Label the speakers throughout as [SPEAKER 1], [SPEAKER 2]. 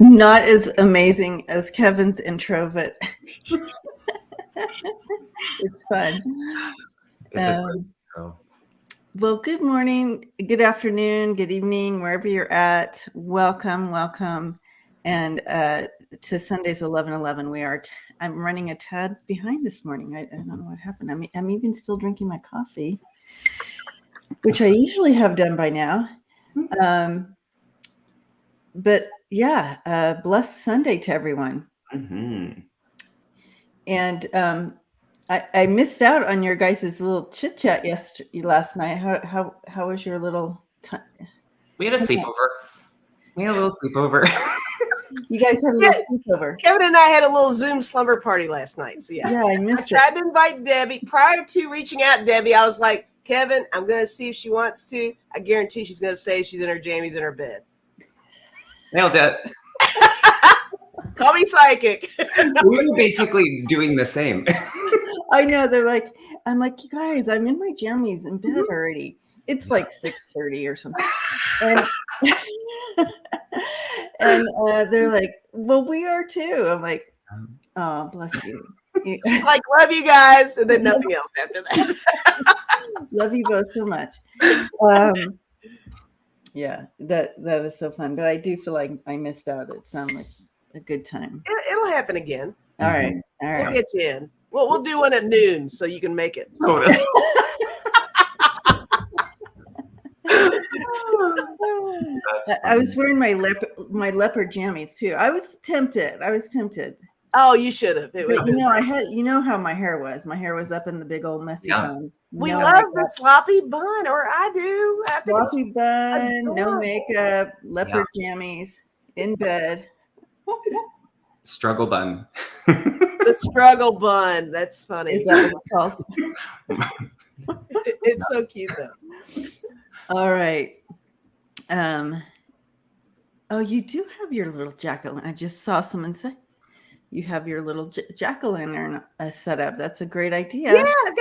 [SPEAKER 1] Not as amazing as Kevin's intro, but it's fun.
[SPEAKER 2] It's a great intro.
[SPEAKER 1] Well, good morning, good afternoon, good evening, wherever you're at. Welcome. And to Sunday's 11:11. I'm running a tad behind this morning. I don't know what happened. I'm even still drinking my coffee, which I usually have done by now. But yeah, blessed Sunday to everyone.
[SPEAKER 2] Mm-hmm.
[SPEAKER 1] And I missed out on your guys' little chit chat last night. How was your little?
[SPEAKER 2] We had a sleepover.
[SPEAKER 1] You guys had a little sleepover.
[SPEAKER 3] Kevin and I had a little Zoom slumber party last night. So yeah,
[SPEAKER 1] I missed it.
[SPEAKER 3] I tried to invite Debbie. Prior to reaching out to Debbie, I was like, Kevin, I'm going to see if she wants to. I guarantee she's going to say she's in her jammies in her bed.
[SPEAKER 2] Nailed it.
[SPEAKER 3] Call me psychic.
[SPEAKER 2] We were basically doing the same.
[SPEAKER 1] I know. I'm like, you guys, I'm in my jammies in bed already. It's like 6:30 or something. And they're like, well, we are too. I'm like, oh, bless you.
[SPEAKER 3] She's like, love you guys. And then nothing else after that.
[SPEAKER 1] Love you both so much. Yeah, that is so fun. But I do feel like I missed out. It sounded like a good time.
[SPEAKER 3] It'll happen again.
[SPEAKER 1] All right.
[SPEAKER 3] We'll get you in. We'll do one at noon so you can make it.
[SPEAKER 2] Totally.
[SPEAKER 1] I was wearing my leopard jammies too. I was tempted.
[SPEAKER 3] Oh, you should have.
[SPEAKER 1] You know how my hair was. My hair was up in the big old messy bun.
[SPEAKER 3] We love the sloppy bun, or I do. I think
[SPEAKER 1] sloppy bun, no makeup, leopard jammies, in bed.
[SPEAKER 2] Struggle bun.
[SPEAKER 3] The struggle bun. That's funny.
[SPEAKER 1] Is that what it's called?
[SPEAKER 3] It's so cute though.
[SPEAKER 1] All right. Oh, you do have your little jack-o'-lantern. I just saw someone say you have your little jack-o'-lantern set up. That's a great idea.
[SPEAKER 3] Yeah, I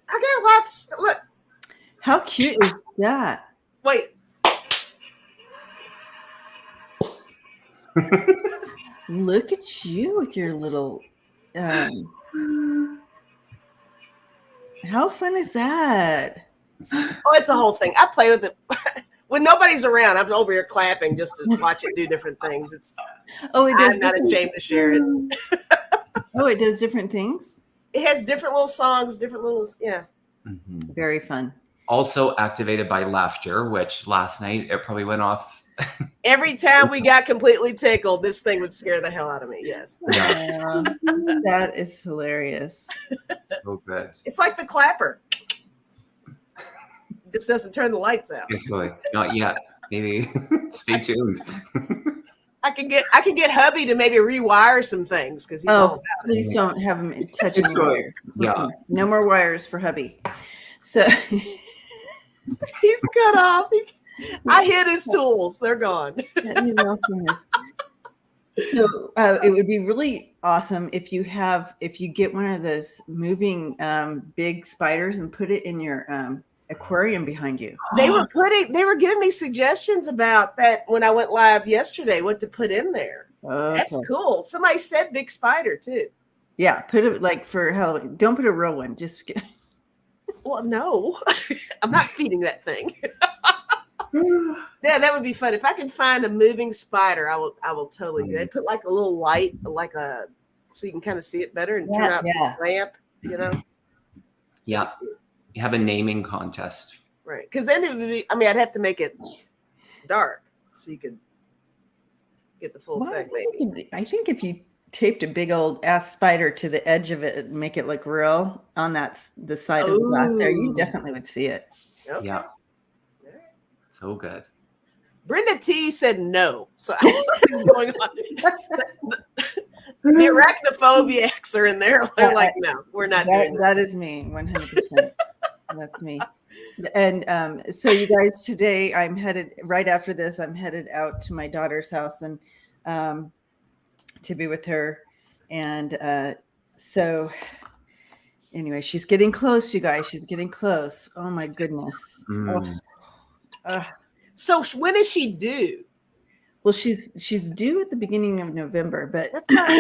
[SPEAKER 3] got lots. Look.
[SPEAKER 1] How cute is that?
[SPEAKER 3] Wait.
[SPEAKER 1] Look at you with your little. How fun is that?
[SPEAKER 3] Oh, it's a whole thing. I play with it. When nobody's around, I'm over here clapping just to watch it do different things. I'm not ashamed to share it.
[SPEAKER 1] Oh, it does different things?
[SPEAKER 3] It has different little songs, different little, yeah.
[SPEAKER 2] Mm-hmm.
[SPEAKER 1] Very fun.
[SPEAKER 2] Also activated by laughter, which last night it probably went off.
[SPEAKER 3] Every time we got completely tickled, this thing would scare the hell out of me. Yes.
[SPEAKER 1] That is hilarious.
[SPEAKER 2] So good.
[SPEAKER 3] It's like the clapper. Just doesn't turn the lights out.
[SPEAKER 2] Actually, not yet. Maybe stay tuned.
[SPEAKER 3] I can get hubby to maybe rewire some things because he's all about
[SPEAKER 1] please
[SPEAKER 3] it.
[SPEAKER 1] don't have him touch any wire.
[SPEAKER 2] Yeah.
[SPEAKER 1] No more wires for hubby. So
[SPEAKER 3] he's cut off. I hid his tools. They're gone.
[SPEAKER 1] So it would be really awesome if you get one of those moving big spiders and put it in your aquarium behind you.
[SPEAKER 3] They were giving me suggestions about that when I went live yesterday, what to put in there. Okay. That's cool. Somebody said big spider too.
[SPEAKER 1] Yeah, put it like for Halloween. Don't put a real one. Just
[SPEAKER 3] well, no. I'm not feeding that thing. Yeah, that would be fun. If I can find a moving spider, I will totally do that. Put like a little light, so you can kind of see it better and turn out this lamp,
[SPEAKER 2] Yeah. You have a naming contest.
[SPEAKER 3] Right. Because then it would be, I'd have to make it dark so you could get the full effect.
[SPEAKER 1] I think if you taped a big old ass spider to the edge of it and make it look real on the side of the glass there, you definitely would see it.
[SPEAKER 3] Okay.
[SPEAKER 2] Yeah. So good.
[SPEAKER 3] Brenda T said no. So something's going on. The arachnophobia are in there. They're like, no, we're not doing that.
[SPEAKER 1] That is me, 100%. That's me. And so you guys, today I'm headed, right after this, I'm headed out to my daughter's house and to be with her. And so anyway, she's getting close, you guys. She's getting close. Oh my goodness.
[SPEAKER 3] So when is she due?
[SPEAKER 1] Well, she's due at the beginning of November, but
[SPEAKER 3] That's not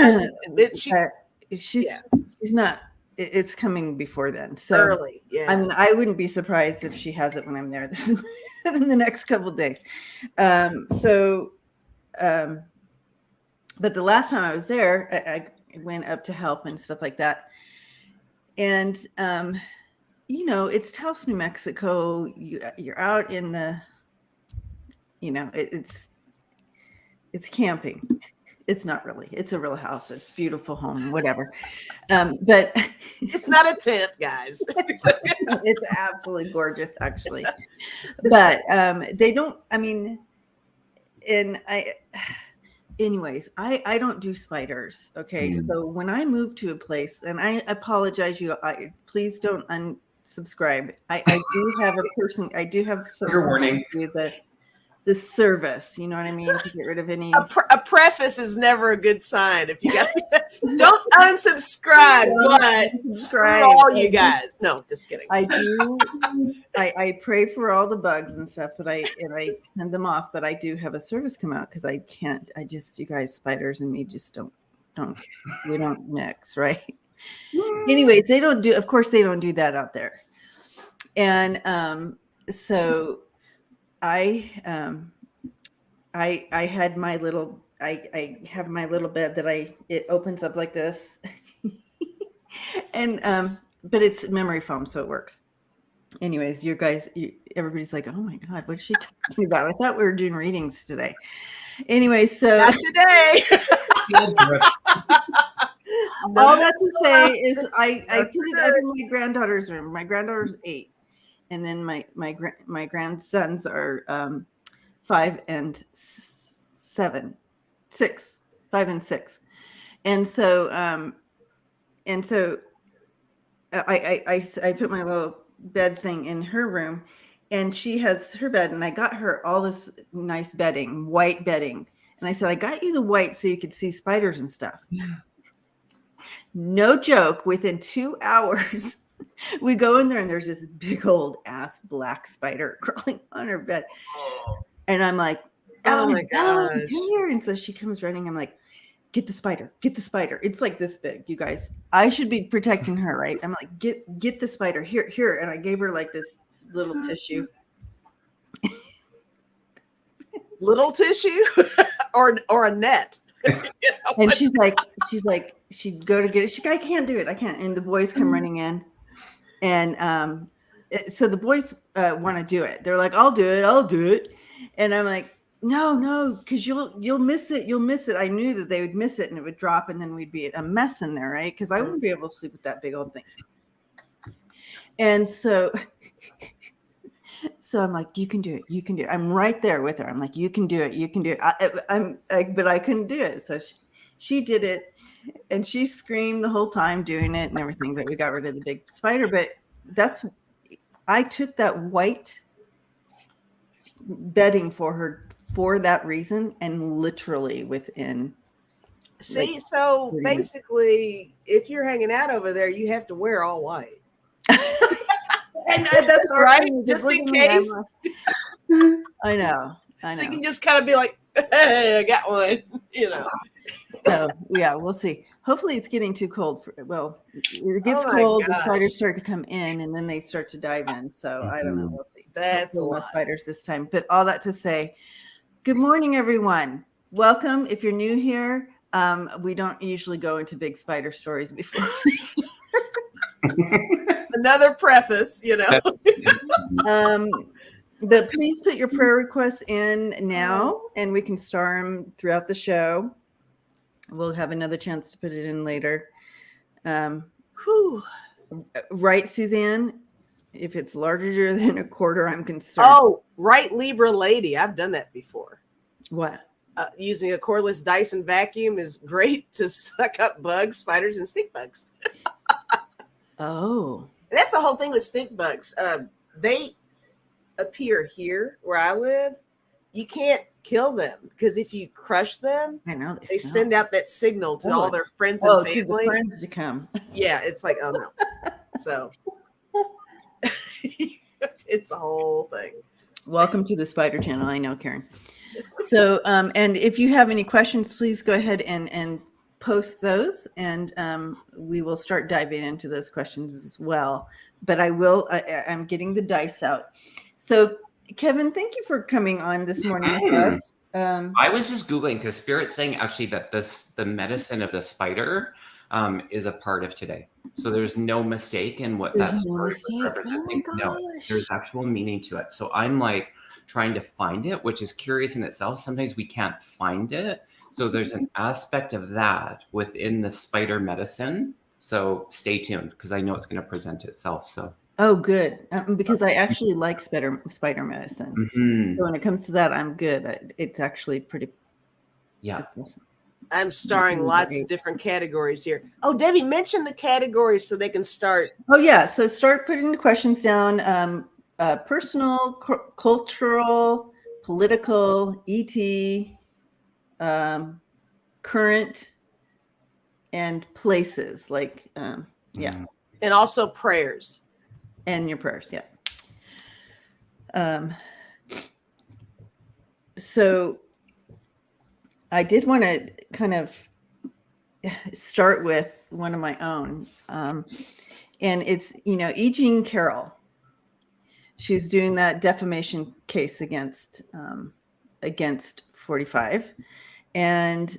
[SPEAKER 1] she's not. It's coming before then. So
[SPEAKER 3] early. Yeah.
[SPEAKER 1] I mean, I wouldn't be surprised if she has it when I'm there this in the next couple of days. But the last time I was there, I went up to help and stuff like that. And it's Taos, New Mexico. You're out in the, it's camping. It's not really. It's a real house. It's a beautiful home, whatever. But
[SPEAKER 3] it's not a tent, guys.
[SPEAKER 1] It's absolutely gorgeous, actually. But they don't. I mean, anyways, I don't do spiders. Okay, so when I move to a place, and I apologize, please don't unsubscribe. I do have a person. I do have
[SPEAKER 2] Your warning.
[SPEAKER 1] The service, you know what I mean, to get rid of any.
[SPEAKER 3] A preface is never a good sign. If you guys don't unsubscribe, but screw all you guys. No, just kidding.
[SPEAKER 1] I do. I pray for all the bugs and stuff, but I send them off. But I do have a service come out because I can't. You guys, spiders and me just we don't mix, right? Anyways, they don't do. Of course, they don't do that out there, and so. I had my little I have my little bed that it opens up like this and but it's memory foam, so it works. Anyways, everybody's like, oh my God, what is she talking about? I thought we were doing readings today. Anyway, so
[SPEAKER 3] not today.
[SPEAKER 1] All that to say is I put it up in my granddaughter's room. My granddaughter's 8. And then my grandsons are 5 and 7, 6, 5 and 6, and so I put my little bed thing in her room, and she has her bed, and I got her all this nice bedding, white bedding, and I said I got you the white so you could see spiders and stuff. Yeah. No joke. Within 2 hours. We go in there and there's this big old ass black spider crawling on her bed. And I'm like, oh my gosh, come here. And so she comes running. I'm like, get the spider, get the spider. It's like this big, you guys. I should be protecting her, right? I'm like, get the spider here. And I gave her like this little tissue.
[SPEAKER 3] Little tissue or a net.
[SPEAKER 1] And she's like, she'd go to get it. I can't do it. I can't. And the boys come running in. And so the boys want to do it. They're like, I'll do it. And I'm like, no, because you'll miss it. You'll miss it. I knew that they would miss it and it would drop and then we'd be a mess in there, right? Because I wouldn't be able to sleep with that big old thing. And so I'm like, you can do it. You can do it. I'm right there with her. I'm like, you can do it. You can do it. But I couldn't do it. So she did it. And she screamed the whole time doing it and everything, but we got rid of the big spider. But I took that white bedding for her for that reason, and literally within.
[SPEAKER 3] See, so basically, if you're hanging out over there, you have to wear all white.
[SPEAKER 1] And that's
[SPEAKER 3] right, just in case.
[SPEAKER 1] I know.
[SPEAKER 3] So you can just kind of be like, hey, I got one,
[SPEAKER 1] So yeah, we'll see. Hopefully it's getting too cold. It gets cold, the spiders start to come in and then they start to dive in. So I don't know. We'll see.
[SPEAKER 3] That's a lot.
[SPEAKER 1] Spiders this time. But all that to say, good morning, everyone. Welcome. If you're new here, we don't usually go into big spider stories before.
[SPEAKER 3] Another preface,
[SPEAKER 1] But please put your prayer requests in now, and we can star them throughout the show. We'll have another chance to put it in later. Right, Suzanne? If it's larger than a quarter, I'm concerned.
[SPEAKER 3] Oh, right, Libra lady. I've done that before.
[SPEAKER 1] What?
[SPEAKER 3] Using a cordless Dyson vacuum is great to suck up bugs, spiders, and stink bugs.
[SPEAKER 1] Oh.
[SPEAKER 3] And that's the whole thing with stink bugs. They appear here where I live. You can't kill them because if you crush them,
[SPEAKER 1] I know
[SPEAKER 3] they send out that signal to all their friends and family.
[SPEAKER 1] To the friends to come.
[SPEAKER 3] Yeah, it's like, oh no. So it's a whole thing.
[SPEAKER 1] Welcome to the Spider Channel. I know, Karen. So, and if you have any questions, please go ahead and post those, and we will start diving into those questions as well. But I'm getting the dice out. So, Kevin, thank you for coming on this morning with us.
[SPEAKER 2] I was just Googling because Spirit's saying actually that the medicine of the spider is a part of today. So there's no mistake in what that story was representing.
[SPEAKER 1] Oh my
[SPEAKER 2] No,
[SPEAKER 1] gosh.
[SPEAKER 2] there's actual meaning to it. So I'm like trying to find it, which is curious in itself. Sometimes we can't find it. So there's an aspect of that within the spider medicine. So stay tuned because I know it's going to present itself. So.
[SPEAKER 1] Oh, good. Because I actually like spider medicine.
[SPEAKER 2] Mm-hmm.
[SPEAKER 1] So when it comes to that, I'm good. It's actually pretty.
[SPEAKER 2] Yeah.
[SPEAKER 1] It's awesome.
[SPEAKER 3] I'm starring lots of different categories here. Oh, Debbie, mention the categories so they can start.
[SPEAKER 1] Oh, yeah. So start putting the questions down. Personal, cultural, political, ET, current, and places. Like, yeah.
[SPEAKER 3] And also prayers.
[SPEAKER 1] And your prayers, yeah. So I did want to kind of start with one of my own. And it's, E. Jean Carroll. She's doing that defamation case against 45. And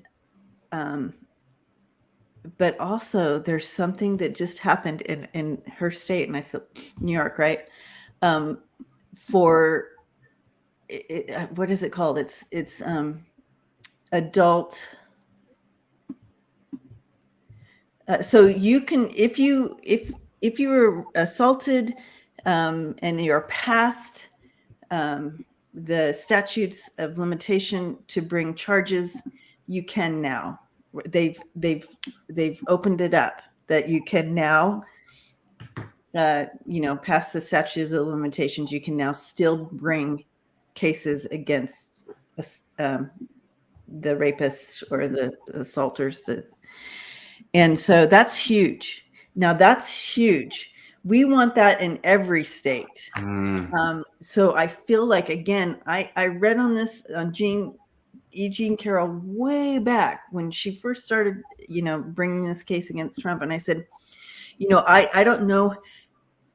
[SPEAKER 1] but also there's something that just happened in her state, and I feel New York, right? For what is it called? It's adult. So you can, if you were assaulted and you're past the statutes of limitation to bring charges, you can now. They've opened it up that you can now, past the statutes of limitations, you can now still bring cases against the rapists or the assaulters. And so that's huge. Now that's huge. We want that in every state. So I feel like, again, I read on this on E. Jean Carroll way back when she first started, bringing this case against Trump. And I said, I don't know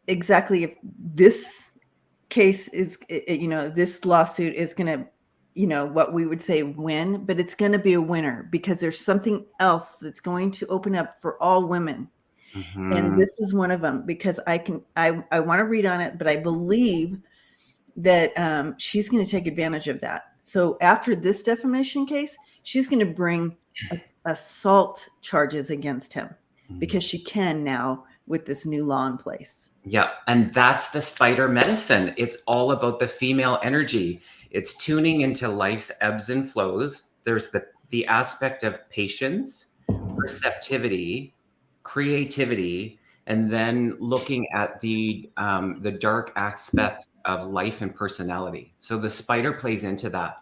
[SPEAKER 1] exactly if this case is, this lawsuit is going to, what we would say win, but it's going to be a winner because there's something else that's going to open up for all women. Mm-hmm. And this is one of them, because I want to read on it, but I believe that she's going to take advantage of that. So after this defamation case, she's going to bring assault charges against him because she can now with this new law in place.
[SPEAKER 2] Yeah. And that's the spider medicine. It's all about the female energy. It's tuning into life's ebbs and flows. There's the aspect of patience, receptivity, creativity, and then looking at the dark aspects of life and personality. So the spider plays into that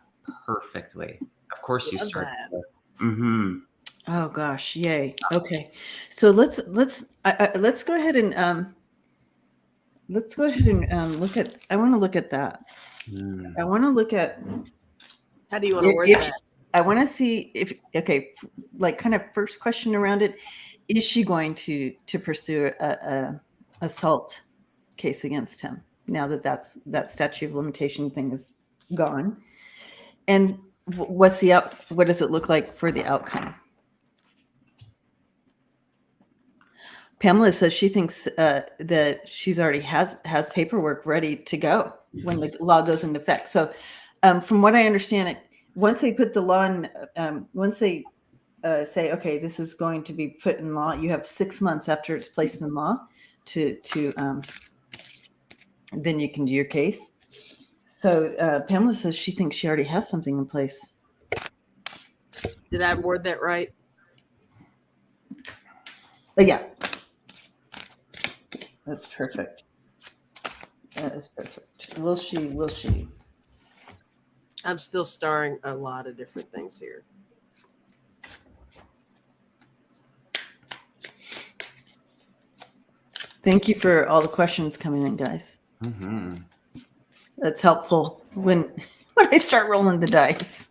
[SPEAKER 2] perfectly. Of course, you start. Mm-hmm.
[SPEAKER 1] Oh gosh, yay! Okay, so let's go ahead and look at. I want to look at that. I want to look at.
[SPEAKER 3] How do you want to work that?
[SPEAKER 1] I want to see if like kind of first question around it. Is she going to pursue a assault case against him now that statute of limitation thing is gone? And what does it look like for the outcome? Pamela says she thinks that she's already has paperwork ready to go when the law goes into effect. So from what I understand, once they put the law in, once they say, okay, this is going to be put in law, you have 6 months after it's placed in law to then you can do your case. So Pamela says she thinks she already has something in place.
[SPEAKER 3] Did I word that right?
[SPEAKER 1] Yeah. That's perfect. That is perfect. Will she?
[SPEAKER 3] I'm still starring a lot of different things here.
[SPEAKER 1] Thank you for all the questions coming in, guys.
[SPEAKER 2] Mm-hmm.
[SPEAKER 1] That's helpful when when I start rolling the dice.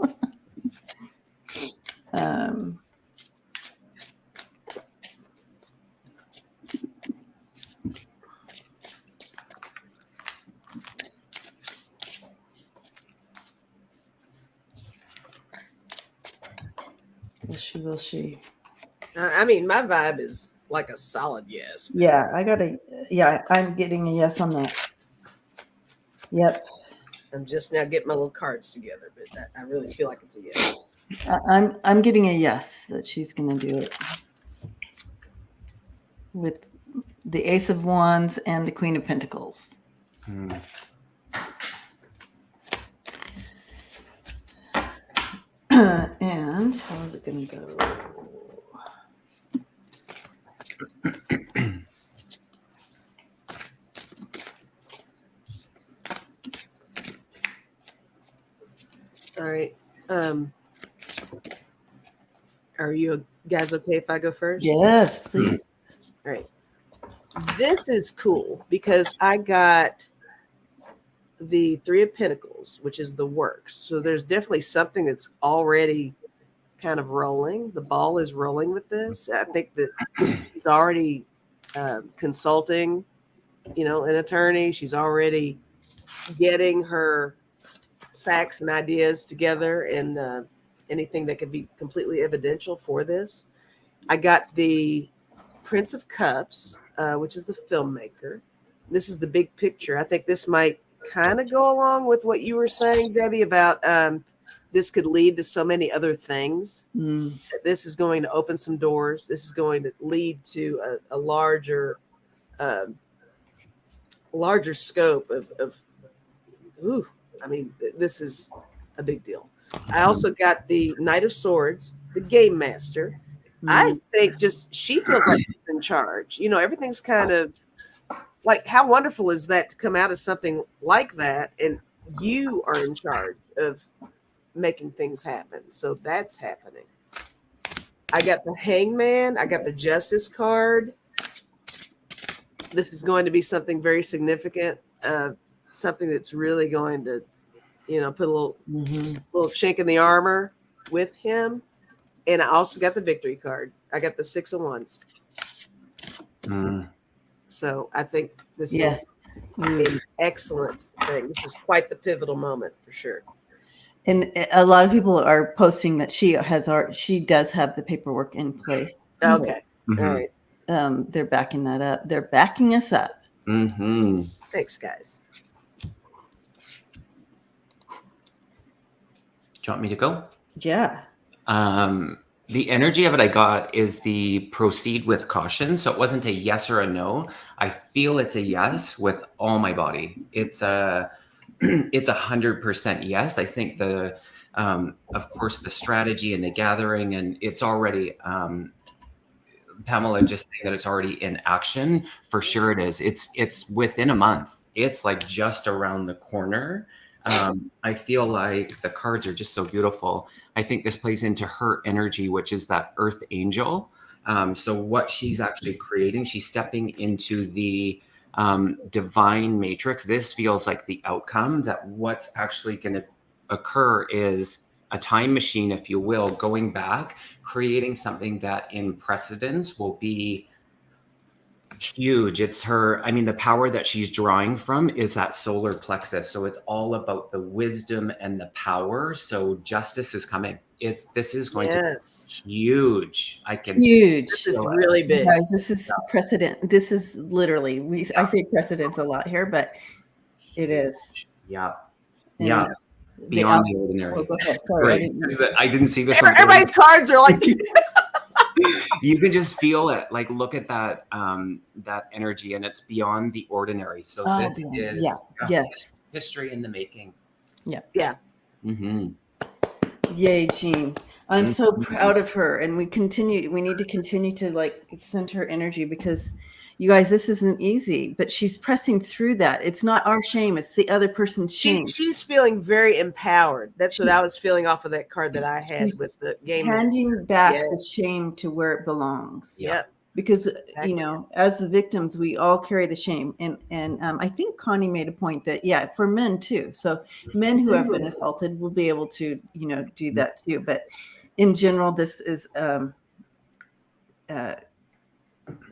[SPEAKER 1] Will she?
[SPEAKER 3] I mean, my vibe is like a solid yes.
[SPEAKER 1] Yeah, I'm getting a yes on that. Yep.
[SPEAKER 3] I'm just now getting my little cards together, but I really feel like it's a yes.
[SPEAKER 1] I'm getting a yes that she's going to do it with the Ace of Wands and the Queen of Pentacles. And how is it going to go?
[SPEAKER 3] All right. Are you guys okay if I go first?
[SPEAKER 1] Yes, please.
[SPEAKER 3] All right. This is cool because I got the Three of Pentacles, which is the works. So there's definitely something that's already kind of rolling. The ball is rolling with this. I think that she's already consulting, an attorney. She's already getting her facts and ideas together and anything that could be completely evidential for this. I got the Prince of Cups, which is the filmmaker. This is the big picture. I think this might kind of go along with what you were saying, Debbie, about this could lead to so many other things. This is going to open some doors. This is going to lead to a larger scope of this is a big deal. I also got the Knight of Swords, the Game Master. I think she feels like she's in charge. Everything's kind of like, how wonderful is that to come out of something like that and you are in charge of making things happen. So that's happening. I got the Hangman. I got the Justice card. This is going to be something very significant, something that's really going to, put a little chink in the armor with him. And I also got the Victory card. I got the Six of Wands. So I think this is an excellent thing. This is quite the pivotal moment for sure.
[SPEAKER 1] And a lot of people are posting that she does have the paperwork in place.
[SPEAKER 3] Okay. All right.
[SPEAKER 1] They're backing that up. They're backing us up.
[SPEAKER 3] Thanks, guys.
[SPEAKER 2] Do you want me to go?
[SPEAKER 1] Yeah.
[SPEAKER 2] The energy of it I got is the proceed with caution. So it wasn't a yes or a no. I feel it's a yes with all my body. It's 100% yes. I think of course, the strategy and the gathering, and it's already, Pamela just saying that it's already in action. For sure it is. It's within a month. It's like just around the corner. I feel like the cards are just so beautiful. I think this plays into her energy, which is that Earth Angel. So what she's actually creating, she's stepping into the divine matrix. This feels like the outcome, that what's actually going to occur is a time machine, if you will, going back, creating something that in precedence will be huge. It's her, the power that she's drawing from is that solar plexus. So it's all about the wisdom and the power. So justice is coming. This is going to be huge.
[SPEAKER 1] Huge.
[SPEAKER 3] This is really big.
[SPEAKER 1] Guys, this is precedent. This is literally, I say precedence a lot here, but it is.
[SPEAKER 2] Yeah.
[SPEAKER 1] And
[SPEAKER 2] yeah. Beyond the ordinary.
[SPEAKER 1] Oh, go ahead. Sorry.
[SPEAKER 2] I didn't see this.
[SPEAKER 3] Everybody's cards are like
[SPEAKER 2] you can just feel it. Like, look at that that energy, and it's beyond the ordinary. So this is history in the making.
[SPEAKER 3] Yeah.
[SPEAKER 1] Yay, Jean. I'm so proud of her, and we need to continue to send her energy, because you guys, this isn't easy, but she's pressing through that. It's not our shame, it's the other person's shame.
[SPEAKER 3] She's feeling very empowered. That's what I was feeling off of that card that I had with the game.
[SPEAKER 1] Handing back the shame to where it belongs.
[SPEAKER 3] Yep.
[SPEAKER 1] because
[SPEAKER 3] Exactly.
[SPEAKER 1] you know, as the victims, we all carry the shame. And I think Connie made a point that for men too. So men who have been assaulted will be able to, you know, do that too. But in general, this is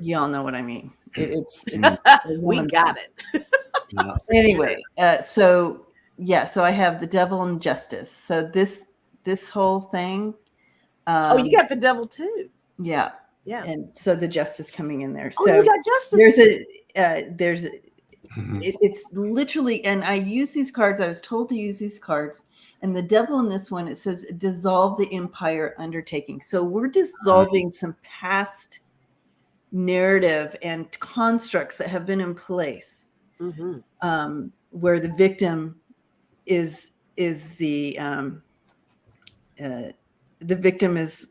[SPEAKER 1] you all know what I mean. It's
[SPEAKER 3] We got it.
[SPEAKER 2] Yeah.
[SPEAKER 1] Anyway, so I have the devil and justice. So this whole thing.
[SPEAKER 3] Oh, you got the devil too.
[SPEAKER 1] Yeah.
[SPEAKER 3] Yeah.
[SPEAKER 1] And so the justice coming in there.
[SPEAKER 3] Oh,
[SPEAKER 1] So
[SPEAKER 3] you got justice.
[SPEAKER 1] It's literally, and I use these cards. I was told to use these cards. And the devil in this one, it says dissolve the empire undertaking. So we're dissolving some past narrative and constructs that have been in place, where the victim is the victim is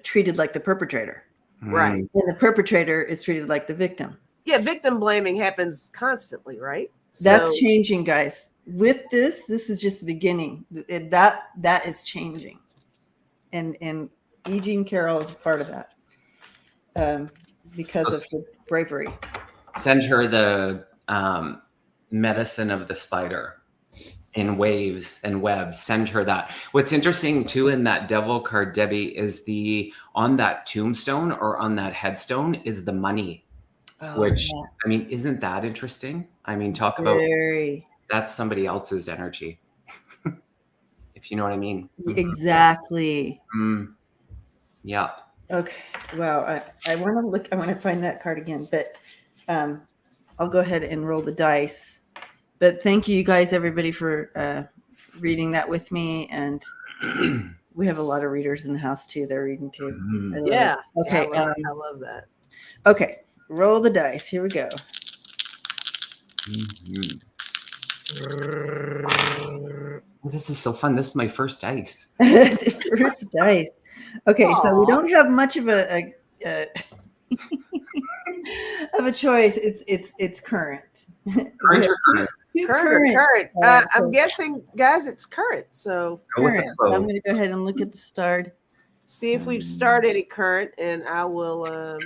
[SPEAKER 1] treated like the perpetrator,
[SPEAKER 3] right?
[SPEAKER 1] And the perpetrator is treated like the victim.
[SPEAKER 3] Yeah, victim blaming happens constantly, right?
[SPEAKER 1] That's changing, guys. With this is just the beginning. That is changing, and E. Jean Carroll is a part of that because of the bravery.
[SPEAKER 2] Send her the medicine of the spider in waves and webs. Send her that. What's interesting too in that devil card, Debbie, is on that tombstone or on that headstone is the money. Which, I mean, isn't that interesting? I mean, talk about that's somebody else's energy, if you know what I mean.
[SPEAKER 1] Exactly.
[SPEAKER 2] Yeah.
[SPEAKER 1] Okay. Wow. I want to look. I want to find that card again, but I'll go ahead and roll the dice. But thank you guys, everybody, for reading that with me. And we have a lot of readers in the house too. They're reading too.
[SPEAKER 3] Yeah.
[SPEAKER 1] Okay.
[SPEAKER 3] I love that.
[SPEAKER 1] Okay. Roll the dice. Here we go.
[SPEAKER 2] This is so fun. This is my first dice.
[SPEAKER 1] First dice. Okay, so we don't have much of a of a choice. It's current.
[SPEAKER 3] Current. I'm guessing, guys, it's current. So
[SPEAKER 1] current. So I'm going to go ahead and look at the start.
[SPEAKER 3] See if we've started it current, and I will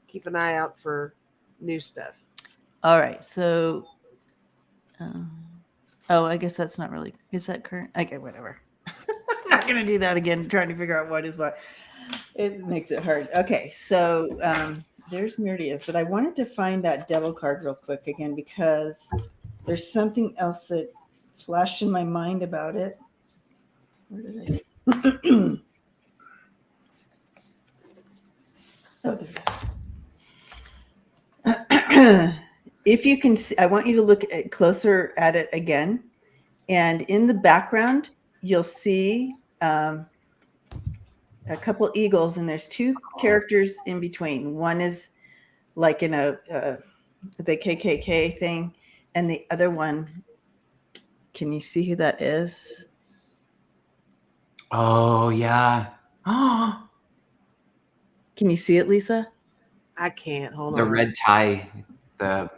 [SPEAKER 3] keep an eye out for new stuff.
[SPEAKER 1] All right. So, I guess that's not really. Is that current? Okay, whatever. I'm not going to do that again. Trying to figure out what is what. It makes it hard. Okay, so there's Meridia's, but I wanted to find that devil card real quick again because there's something else that flashed in my mind about it. Where did I? Oh, there it is. If you can see, I want you to look closer at it again. And in the background, you'll see a couple eagles, and there's two characters in between. One is like in the KKK thing, and the other one, can you see who that is?
[SPEAKER 2] Oh, yeah.
[SPEAKER 1] Can you see it, Lisa?
[SPEAKER 3] I can't. Hold on.
[SPEAKER 2] The red tie, the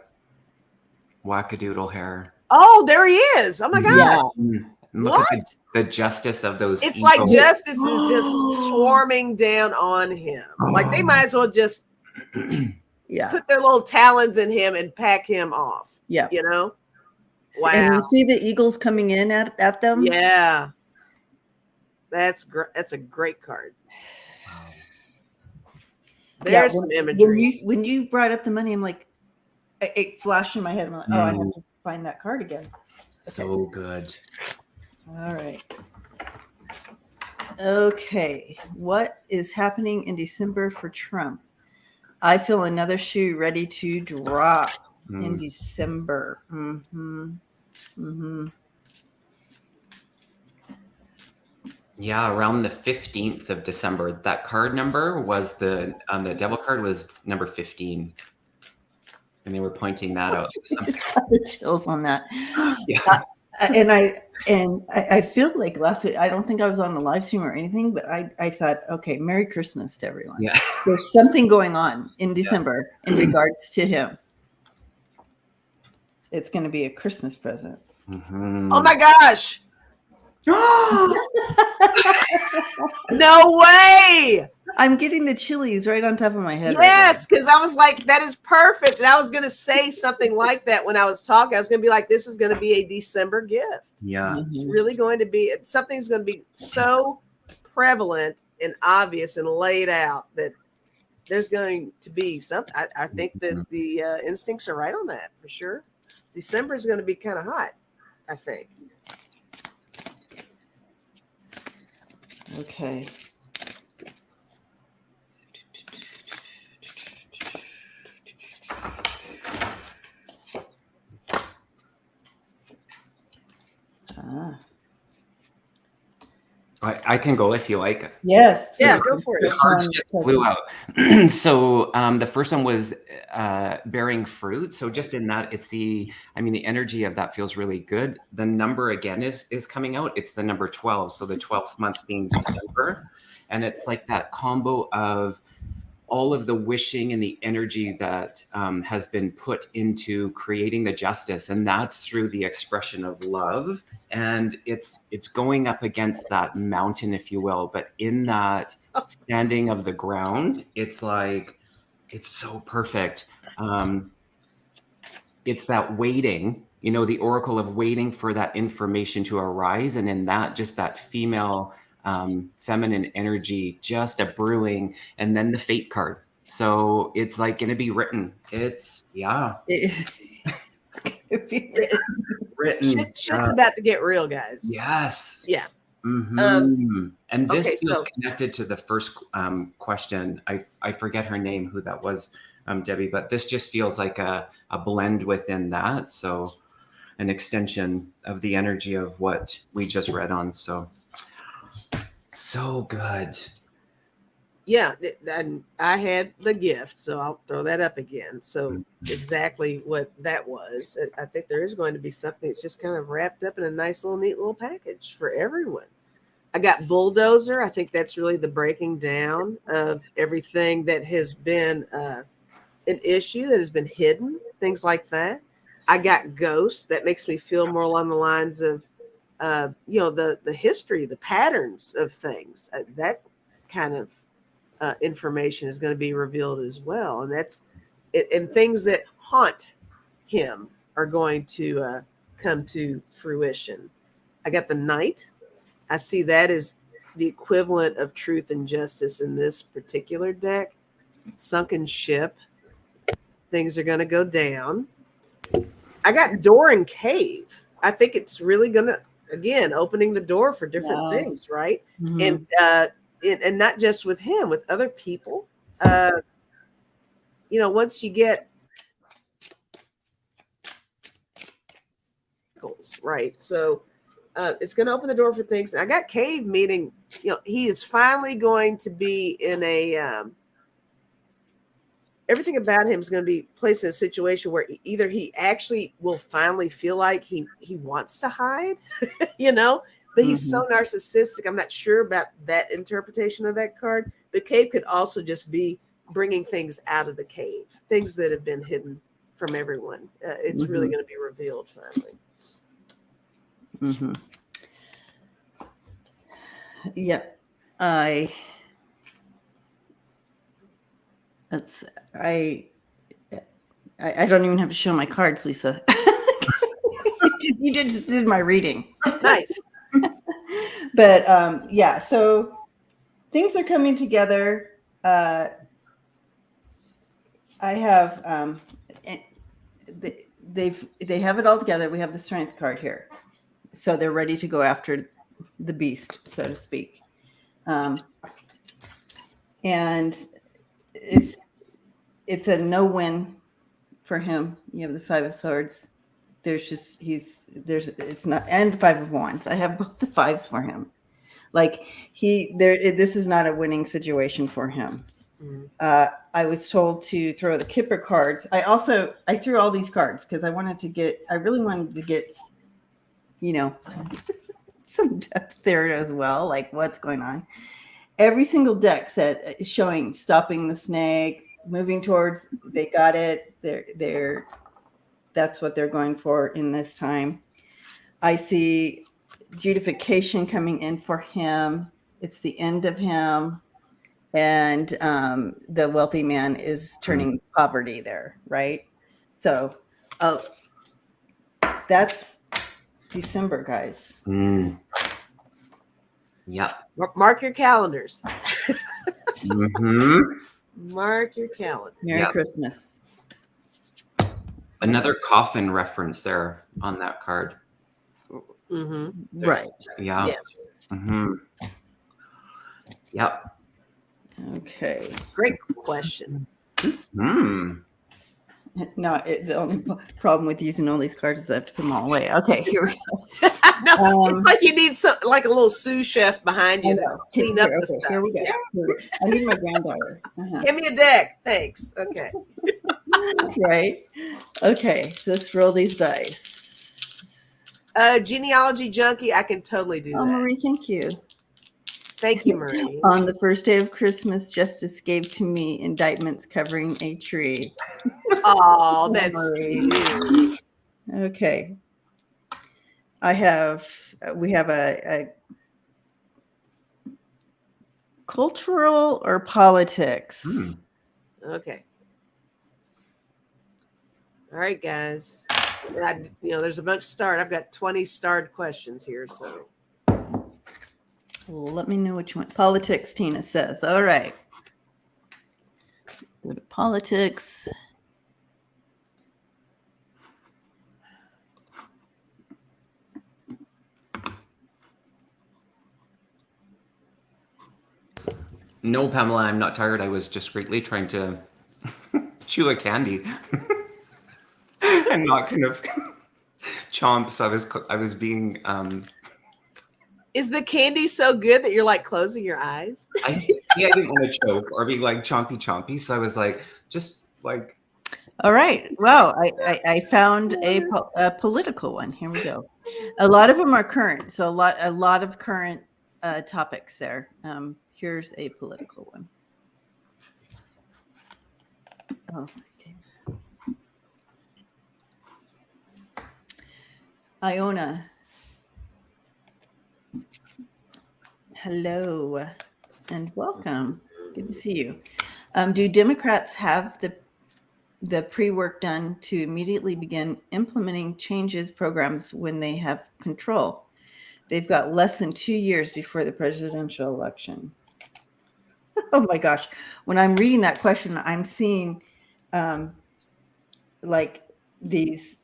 [SPEAKER 2] wackadoodle hair.
[SPEAKER 3] Oh, there he is. Oh, my gosh.
[SPEAKER 2] Yeah. Look at the justice of those.
[SPEAKER 3] It's like justice is just swarming down on him. Like they might as well just put their little talons in him and pack him off.
[SPEAKER 1] Yeah.
[SPEAKER 3] You know? Wow.
[SPEAKER 1] And you see the eagles coming in at them?
[SPEAKER 3] Yeah. That's great. That's a great card. There's some imagery.
[SPEAKER 1] When you brought up the money, I'm like, it flashed in my head. I'm like, I have to find that card again.
[SPEAKER 2] So good.
[SPEAKER 1] All right. Okay. What is happening in December for Trump? I feel another shoe ready to drop in December.
[SPEAKER 2] Yeah, around the 15th of December. That card number was the devil card was number 15. And they were pointing that out.
[SPEAKER 1] The chills on that.
[SPEAKER 2] Yeah.
[SPEAKER 1] And I feel like last week, I don't think I was on a live stream or anything, but I thought, okay, Merry Christmas to everyone.
[SPEAKER 2] Yeah.
[SPEAKER 1] There's something going on in December in regards to him. It's going to be a Christmas present.
[SPEAKER 3] Oh my gosh. No way.
[SPEAKER 1] I'm getting the chilies right on top of my head.
[SPEAKER 3] Yes, because I was like, that is perfect. And I was going to say something like that when I was talking. I was going to be like, this is going to be a December gift.
[SPEAKER 2] Yeah.
[SPEAKER 3] It's really going to be, something's going to be so prevalent and obvious and laid out that there's going to be something. I think that the instincts are right on that for sure. December is going to be kind of hot, I think.
[SPEAKER 1] Okay.
[SPEAKER 2] I can go if you like.
[SPEAKER 1] Yes.
[SPEAKER 3] Yeah, go for it.
[SPEAKER 2] The cards just flew out. So the first one was bearing fruit. So just in that, it's the energy of that feels really good. The number again is coming out. It's the number 12. So the 12th month being December. And it's like that combo of all of the wishing and the energy that has been put into creating the justice, and that's through the expression of love. And it's going up against that mountain, if you will, but in that standing of the ground, it's like, it's so perfect. It's that waiting, the oracle of waiting for that information to arise, and in that, just that female feminine energy, just a brewing, and then the fate card. So it's like going to be written. It's gonna be written.
[SPEAKER 3] Shit's about to get real, guys.
[SPEAKER 2] Yes.
[SPEAKER 3] Yeah.
[SPEAKER 2] Mm-hmm. And this feels connected to the first question. I forget her name, who that was, Debbie, but this just feels like a blend within that. So an extension of the energy of what we just read on. So good.
[SPEAKER 3] Yeah, and I had the gift, so I'll throw that up again. So exactly what that was. I think there is going to be something that's just kind of wrapped up in a nice little neat little package for everyone. I got bulldozer. I think that's really the breaking down of everything that has been an issue that has been hidden, things like that. I got ghost. That makes me feel more along the lines of the history, the patterns of things. That kind of information is going to be revealed as well, and that's it. And things that haunt him are going to come to fruition. I got the Knight. I see that as the equivalent of truth and justice in this particular deck. Sunken ship. Things are going to go down. I got door and cave. I think it's really going to, again, opening the door for different things, right? Mm-hmm. And not just with him, with other people. Once you get right, so it's going to open the door for things. I got cave, meaning he is finally going to be in a everything about him is going to be placed in a situation where either he actually will finally feel like he wants to hide, but he's so narcissistic. I'm not sure about that interpretation of that card. But cave could also just be bringing things out of the cave, things that have been hidden from everyone. It's really going to be revealed finally.
[SPEAKER 1] Mm-hmm. Yeah, I don't even have to show my cards, Lisa. You just did my reading.
[SPEAKER 3] Nice.
[SPEAKER 1] But so things are coming together. I have they have it all together. We have the strength card here, so they're ready to go after the beast, so to speak. And it's a no-win for him. You have the 5 of Swords. It's not, and the 5 of Wands. I have both the 5s for him. Like this is not a winning situation for him. I was told to throw the Kipper cards. I threw all these cards because I really wanted to get, some depth there as well. Like what's going on. Every single deck said showing stopping the snake, moving towards, they got it. That's what they're going for in this time. I see justification coming in for him. It's the end of him. and the wealthy man is turning poverty there, right? So that's December, guys.
[SPEAKER 2] Yep.
[SPEAKER 3] Mark your calendars.
[SPEAKER 2] Mm-hmm.
[SPEAKER 3] Mark your calendar.
[SPEAKER 1] Merry Christmas.
[SPEAKER 2] Another coffin reference there on that card.
[SPEAKER 3] Mm-hmm.
[SPEAKER 1] Right.
[SPEAKER 2] Yeah.
[SPEAKER 3] Yes.
[SPEAKER 2] Mm-hmm. Yep.
[SPEAKER 1] Okay.
[SPEAKER 3] Great question.
[SPEAKER 2] Mm.
[SPEAKER 1] No, the only problem with using all these cards is I have to put them all away. Okay, here we go.
[SPEAKER 3] No, it's like you need like a little sous chef behind you to clean up the stuff.
[SPEAKER 1] Here we go.
[SPEAKER 3] Yeah.
[SPEAKER 1] I need my granddaughter.
[SPEAKER 3] Give me a deck. Thanks. Okay.
[SPEAKER 1] Right. Okay, so let's roll these dice.
[SPEAKER 3] Genealogy junkie, I can totally do that.
[SPEAKER 1] Marie, thank you.
[SPEAKER 3] Thank you, Marie.
[SPEAKER 1] On the first day of Christmas, justice gave to me indictments covering a tree.
[SPEAKER 3] Oh, that's sweet.
[SPEAKER 1] Okay. We have a cultural or politics.
[SPEAKER 3] Okay. All right, guys. There's a bunch starred. I've got 20 starred questions here, so.
[SPEAKER 1] Well, let me know which one. Politics, Tina says. All right. Let's go to politics.
[SPEAKER 2] No, Pamela, I'm not tired. I was discreetly trying to chew a candy and not kind of chomp. So I was being.
[SPEAKER 3] Is the candy so good that you're like closing your eyes?
[SPEAKER 2] I didn't want to choke or be like chompy. So I was like, just like.
[SPEAKER 1] All right. Wow. I found a political one. Here we go. A lot of them are current. So a lot of current topics there. Here's a political one. Oh, okay. Iona. Hello and welcome. Good to see you. Do Democrats have the pre-work done to immediately begin implementing changes programs when they have control? They've got less than 2 years before the presidential election. Oh my gosh. When I'm reading that question, I'm seeing like these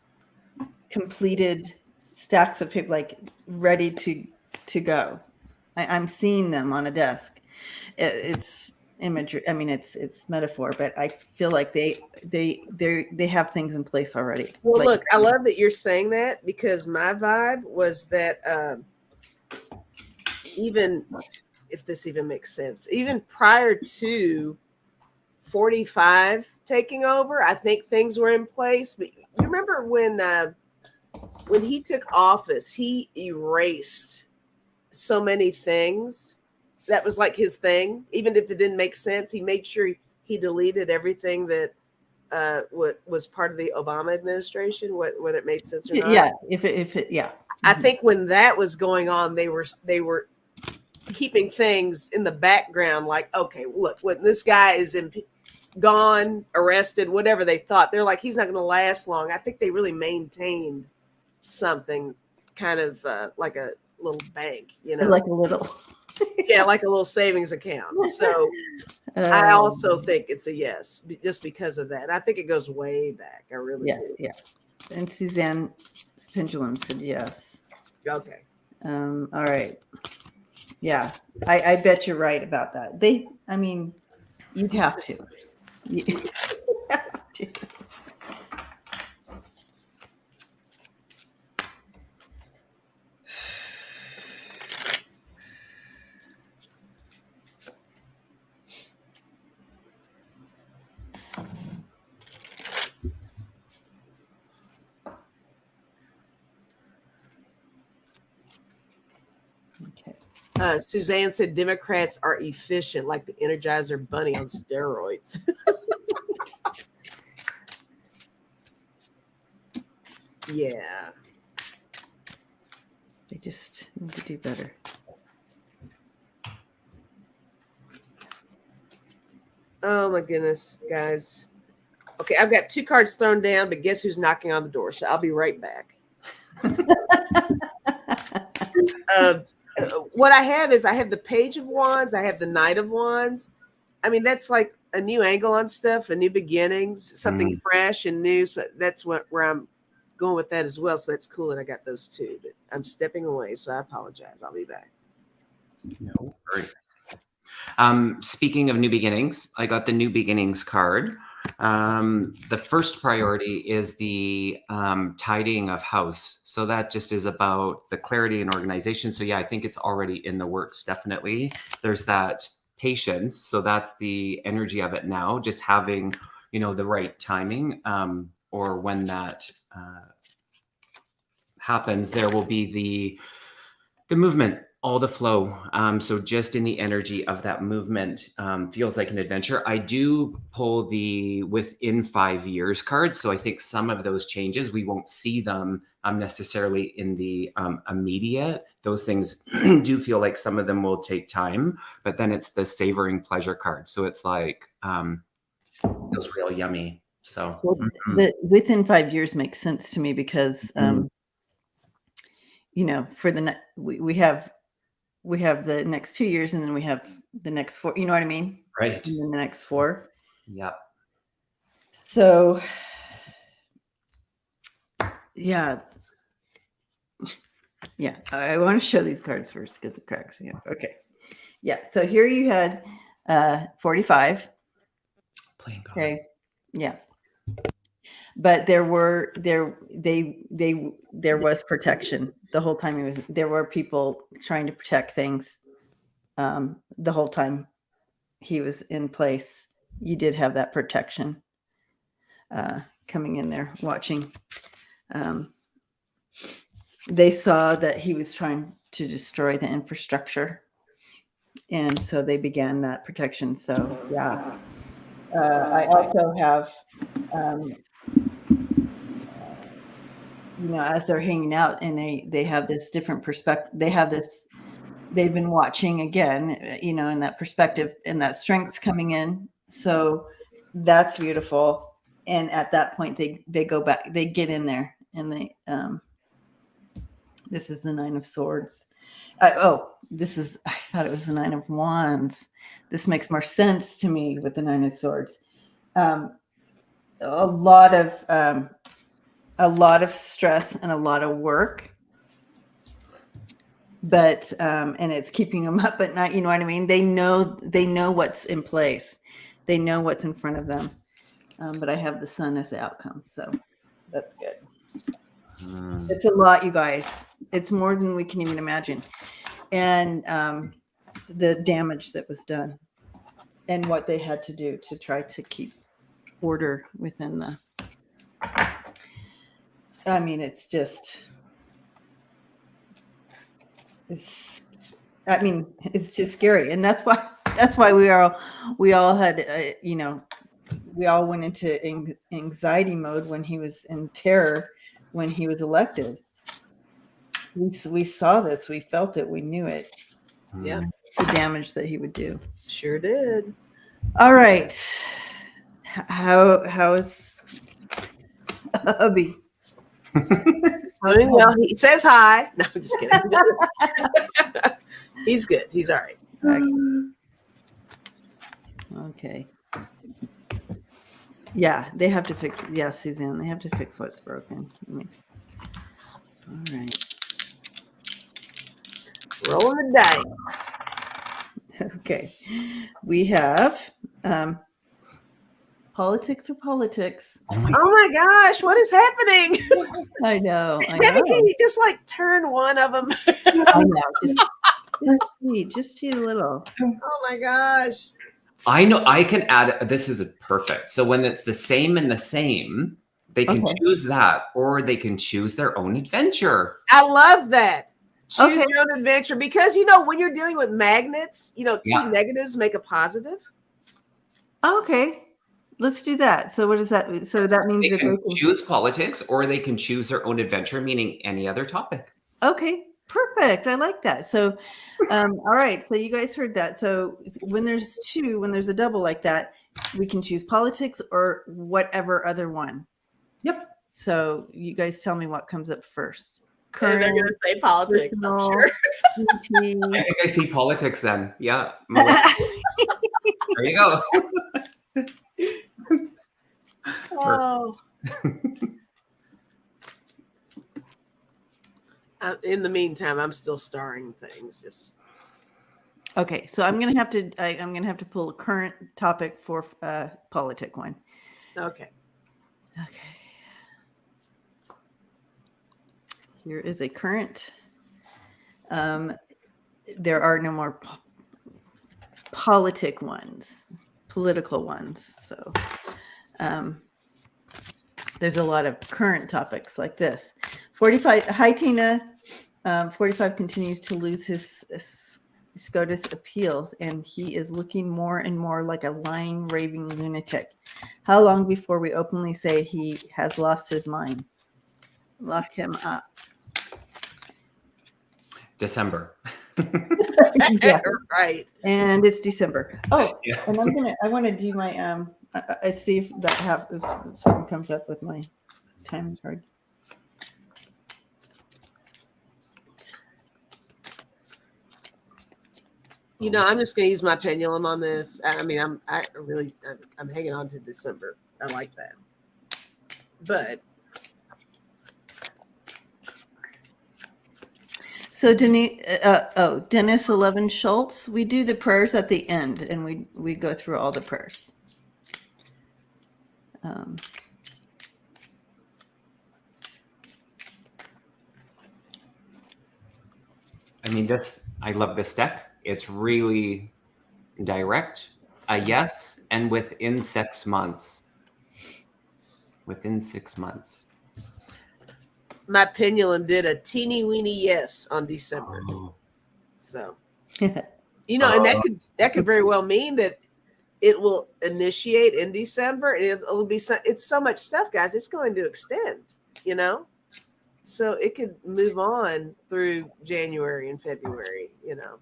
[SPEAKER 1] completed stacks of paper, like ready to go. I'm seeing them on a desk. It's imagery. I mean, it's metaphor, but I feel like they have things in place already.
[SPEAKER 3] Well,
[SPEAKER 1] like,
[SPEAKER 3] look, I love that you're saying that because my vibe was that even if this even makes sense, even prior to 45 taking over, I think things were in place. But you remember when he took office, he erased so many things. That was like his thing. Even if it didn't make sense, he made sure he deleted everything that was part of the Obama administration, whether it made sense or not.
[SPEAKER 1] Yeah, if it yeah.
[SPEAKER 3] I think when that was going on, they were keeping things in the background. Like, okay, look, when this guy is gone, arrested, whatever they thought, they're like, he's not going to last long. I think they really maintained something kind of like a little bank,
[SPEAKER 1] like a little.
[SPEAKER 3] Yeah, like a little savings account. So I also think it's a yes, just because of that. I think it goes way back. I really do.
[SPEAKER 1] Yeah. And Suzanne Pendulum said yes.
[SPEAKER 3] Okay.
[SPEAKER 1] All right. Yeah, I bet you're right about that. I mean, you'd have to. You have to.
[SPEAKER 3] Okay. Suzanne said Democrats are efficient, like the Energizer Bunny on steroids. Yeah.
[SPEAKER 1] They just need to do better.
[SPEAKER 3] Oh my goodness, guys. Okay, I've got 2 cards thrown down, but guess who's knocking on the door? So I'll be right back. What I have is I have the Page of Wands, I have the Knight of Wands. I mean, that's like a new angle on stuff, a new beginnings, something fresh and new. So that's where I'm going with that as well. So that's cool that I got those 2. But I'm stepping away, so I apologize. I'll be back.
[SPEAKER 2] No worries. Speaking of new beginnings, I got the new beginnings card. The first priority is the tidying of house. So that just is about the clarity and organization. So yeah, I think it's already in the works, definitely. There's that patience. So that's the energy of it now, just having, the right timing, or when that happens, there will be the movement, all the flow. So just in the energy of that movement, feels like an adventure. I do pull the within 5 years card. So I think some of those changes, we won't see them necessarily in the immediate. Those things do feel like some of them will take time, but then it's the savoring pleasure card. So it's like, feels real yummy. So
[SPEAKER 1] the within 5 years makes sense to me because, for we have the next 2 years and then we have the next 4, you know what I mean?
[SPEAKER 2] Right.
[SPEAKER 1] And then the next 4.
[SPEAKER 2] Yeah.
[SPEAKER 1] So, yeah. Yeah. I want to show these cards first because it cracks me up. Okay. Yeah. So here you had 45.
[SPEAKER 2] Playing God.
[SPEAKER 1] Okay. Yeah. But there was protection the whole time there were people trying to protect things the whole time he was in place. You did have that protection coming in there watching. They saw that he was trying to destroy the infrastructure, and so they began that protection. So yeah. I also have as they're hanging out and they have this different perspective, they've been watching again, in that perspective and that strength's coming in. So that's beautiful. And at that point they go back, they get in there and they, this is the 9 of Swords. I thought it was the 9 of Wands. This makes more sense to me with the 9 of Swords. A lot of stress and a lot of work, but and it's keeping them up at night. You know what I mean? They know what's in place. They know what's in front of them. But I have the Sun as the outcome, so that's good. It's a lot, you guys. It's more than we can even imagine. And the damage that was done and what they had to do to try to keep order within the, it's just scary. And that's why we all had, we all went into anxiety mode when he was in terror, when he was elected. We saw this, we felt it, we knew it.
[SPEAKER 3] Yeah.
[SPEAKER 1] The damage that he would do.
[SPEAKER 3] Sure did.
[SPEAKER 1] All right. How is hubby?
[SPEAKER 3] Well, he says hi. No, I'm just kidding. He's good. He's all right.
[SPEAKER 1] Okay. Yeah, they have to fix. Yeah, Suzanne, they have to fix what's broken. All right.
[SPEAKER 3] Rolling the dice.
[SPEAKER 1] Okay. We have politics or politics.
[SPEAKER 3] Oh my gosh, what is happening?
[SPEAKER 1] I know.
[SPEAKER 3] Debbie, can you just turn one of them?
[SPEAKER 1] I know. Just cheat a little.
[SPEAKER 3] Oh my gosh.
[SPEAKER 2] I know I can add, this is perfect. So when it's the same and the same, they can choose that, or they can choose their own adventure.
[SPEAKER 3] I love that. Choose your own adventure, because when you're dealing with magnets, two negatives make a positive.
[SPEAKER 1] Okay. Let's do that. So what does that? So that means
[SPEAKER 2] they can choose politics, or they can choose their own adventure, meaning any other topic.
[SPEAKER 1] Okay. Perfect. I like that. So, all right. So you guys heard that. So when there's a double like that, we can choose politics or whatever other one.
[SPEAKER 2] Yep.
[SPEAKER 1] So you guys tell me what comes up first.
[SPEAKER 3] And they're going to say politics, I'm sure.
[SPEAKER 2] I think I see politics then. Yeah. There you go.
[SPEAKER 1] Oh.
[SPEAKER 3] In the meantime, I'm still starring things. Just
[SPEAKER 1] okay. So I'm gonna have to pull a current topic for politic one.
[SPEAKER 3] okay.
[SPEAKER 1] Okay. Here is a current. There are no more political ones. So there's a lot of current topics like this. 45. Hi, Tina. 45 continues to lose his SCOTUS appeals, and he is looking more and more like a lying, raving lunatic. How long before we openly say he has lost his mind? Lock him up.
[SPEAKER 2] December.
[SPEAKER 1] Yeah.
[SPEAKER 3] Right.
[SPEAKER 1] And it's December. Oh,
[SPEAKER 2] Yeah.
[SPEAKER 1] and I want to do my I see if if something comes up with my time cards.
[SPEAKER 3] You know, I'm just going to use my pendulum on this. I mean, I'm hanging on to December. I like that. But
[SPEAKER 1] So Dennis 11 Schultz, we do the prayers at the end, and we go through all the prayers.
[SPEAKER 2] I mean, I love this deck. It's really direct. A yes, and within 6 months. Within 6 months.
[SPEAKER 3] my pendulum did a teeny weeny yes on December.
[SPEAKER 2] Oh.
[SPEAKER 3] So, you know, and that could very well mean that it will initiate in December, and it'll be it's so much stuff, guys. It's going to extend, you know, so it could move on through January and February, you know.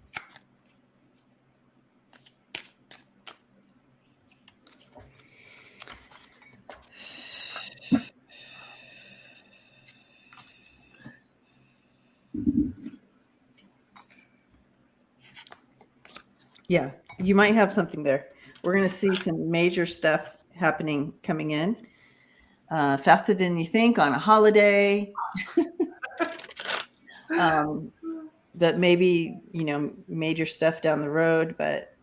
[SPEAKER 1] Yeah, you might have something there. We're going to see some major stuff coming in faster than you think on a holiday. But maybe, you know, major stuff down the road, but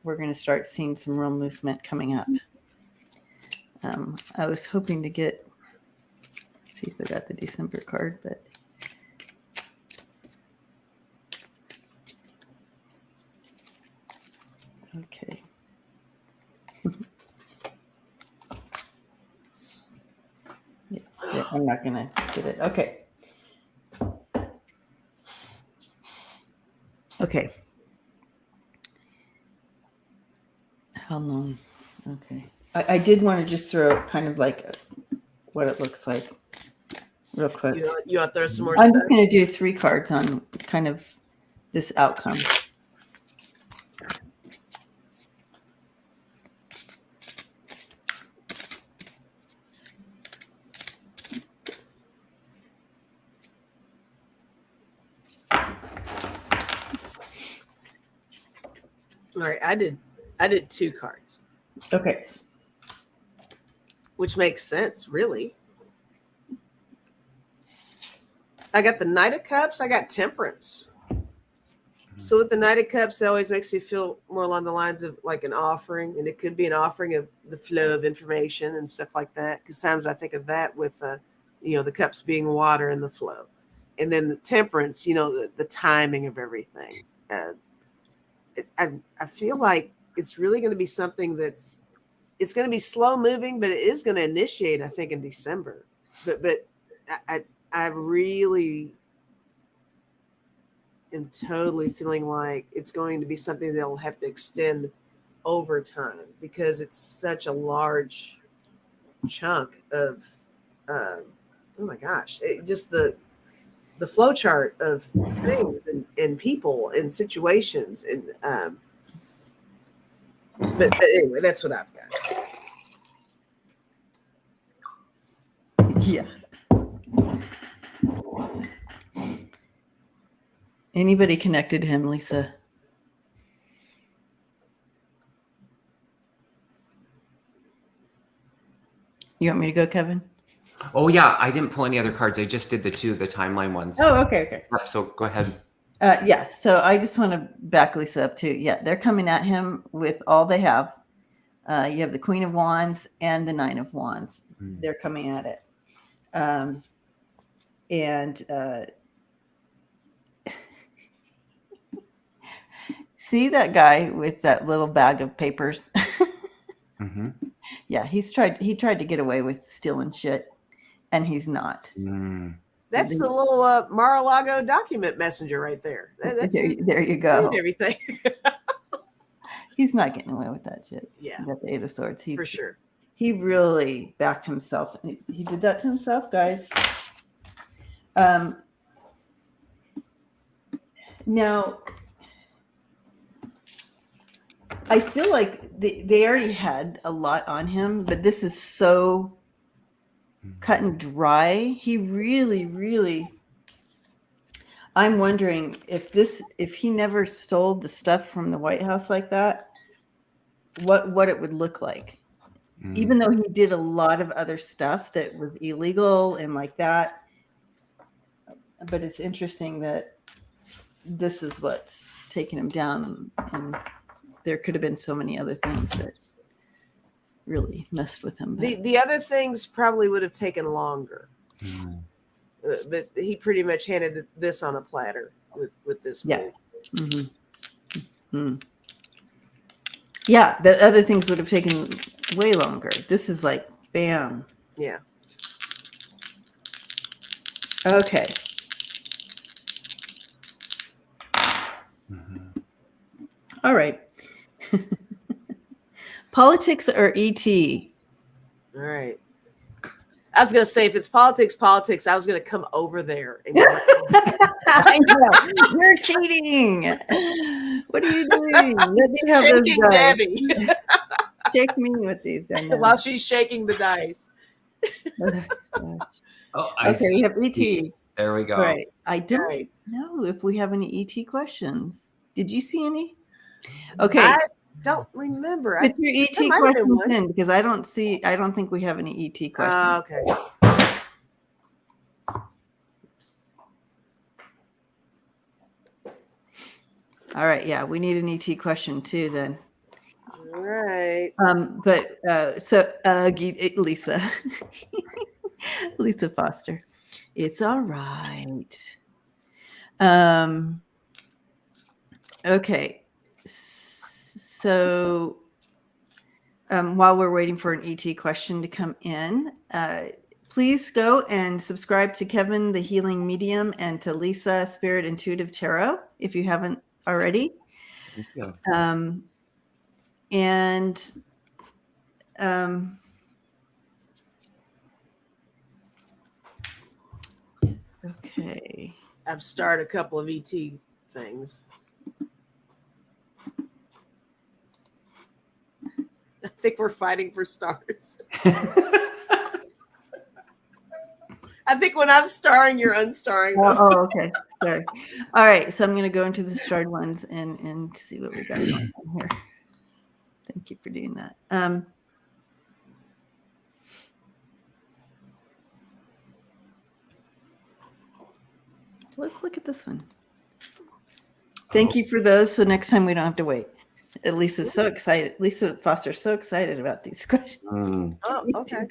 [SPEAKER 1] we're going to start seeing some real movement coming up. I was hoping to see if I got the December card, but okay. Yeah, I'm not going to get it. Okay. Okay. How long? Okay. I did want to just throw kind of like what it looks like real quick.
[SPEAKER 3] You want to throw some more
[SPEAKER 1] I'm
[SPEAKER 3] stuff?
[SPEAKER 1] just going to do 3 cards on kind of this outcome.
[SPEAKER 3] All right, I did 2 cards.
[SPEAKER 1] Okay.
[SPEAKER 3] Which makes sense, really. I got the Knight of Cups. I got Temperance. So with the Knight of Cups, it always makes me feel more along the lines of like an offering, and it could be an offering of the flow of information and stuff like that. Because sometimes I think of that with, the cups being water and the flow, and then the Temperance, the timing of everything. I feel like it's really going to be something it's going to be slow moving, but it is going to initiate, I think, in December. But I really am totally feeling like it's going to be something that'll have to extend over time because it's such a large chunk of, oh my gosh, just the the flow chart of things and people and situations. And but anyway, that's what I've got.
[SPEAKER 1] Yeah. Anybody connected to him, Lisa? You want me to go, Kevin?
[SPEAKER 2] Oh yeah, I didn't pull any other cards. I just did the timeline ones.
[SPEAKER 1] Oh, okay.
[SPEAKER 2] So go ahead.
[SPEAKER 1] Yeah, so I just want to back Lisa up too. Yeah, they're coming at him with all they have. You have the Queen of Wands and the Nine of Wands. They're coming at it. See that guy with that little bag of papers?
[SPEAKER 2] Mm-hmm.
[SPEAKER 1] Yeah, he tried to get away with stealing shit, and he's not.
[SPEAKER 3] That's the little Mar-a-Lago document messenger right there. That's
[SPEAKER 1] there you go.
[SPEAKER 3] Everything.
[SPEAKER 1] He's not getting away with that shit.
[SPEAKER 3] Yeah,
[SPEAKER 1] he got the Eight of Swords.
[SPEAKER 3] For sure.
[SPEAKER 1] He really backed himself. He did that to himself, guys. Now, I feel like they already had a lot on him, but this is so cut and dry. He really, really. I'm wondering if he never stole the stuff from the White House like that, what it would look like. Even though he did a lot of other stuff that was illegal and like that. But it's interesting that this is what's taking him down, and there could have been so many other things that really messed with him.
[SPEAKER 3] The other things probably would have taken longer. But he pretty much handed this on a platter with this move.
[SPEAKER 1] Yeah, the other things would have taken way longer. This is like bam.
[SPEAKER 3] Yeah.
[SPEAKER 1] Okay. All right. Politics or ET?
[SPEAKER 3] All right. I was going to say, if it's politics, I was going to come over there. And
[SPEAKER 1] I know. You're cheating. What are you doing? Let me have
[SPEAKER 3] shaking
[SPEAKER 1] those dice.
[SPEAKER 3] Debbie.
[SPEAKER 1] Shake me with these.
[SPEAKER 3] While she's shaking the dice.
[SPEAKER 1] Okay, we have ET.
[SPEAKER 2] There we go.
[SPEAKER 1] Right. I don't know if we have any ET questions. Did you see any? Okay.
[SPEAKER 3] I don't remember.
[SPEAKER 1] Put your ET questions in, because I don't think we have any ET questions.
[SPEAKER 3] Okay.
[SPEAKER 1] All right. Yeah, we need an ET question too then.
[SPEAKER 3] All right.
[SPEAKER 1] So Lisa. Lisa Foster. It's all right. Okay. So while we're waiting for an ET question to come in, please go and subscribe to Kevin, the Healing Medium, and to Lisa, Spirit Intuitive Tarot, if you haven't already. Okay.
[SPEAKER 3] I've started a couple of ET things. I think we're fighting for stars. I think when I'm starring, you're unstarring them.
[SPEAKER 1] Oh, okay. Sorry. All right. So I'm going to go into the starred ones and see what we got going on here. Thank you for doing that. Let's look at this one. Thank you for those. So next time we don't have to wait. Lisa's so excited. Lisa Foster's so excited about these questions.
[SPEAKER 3] Oh, okay.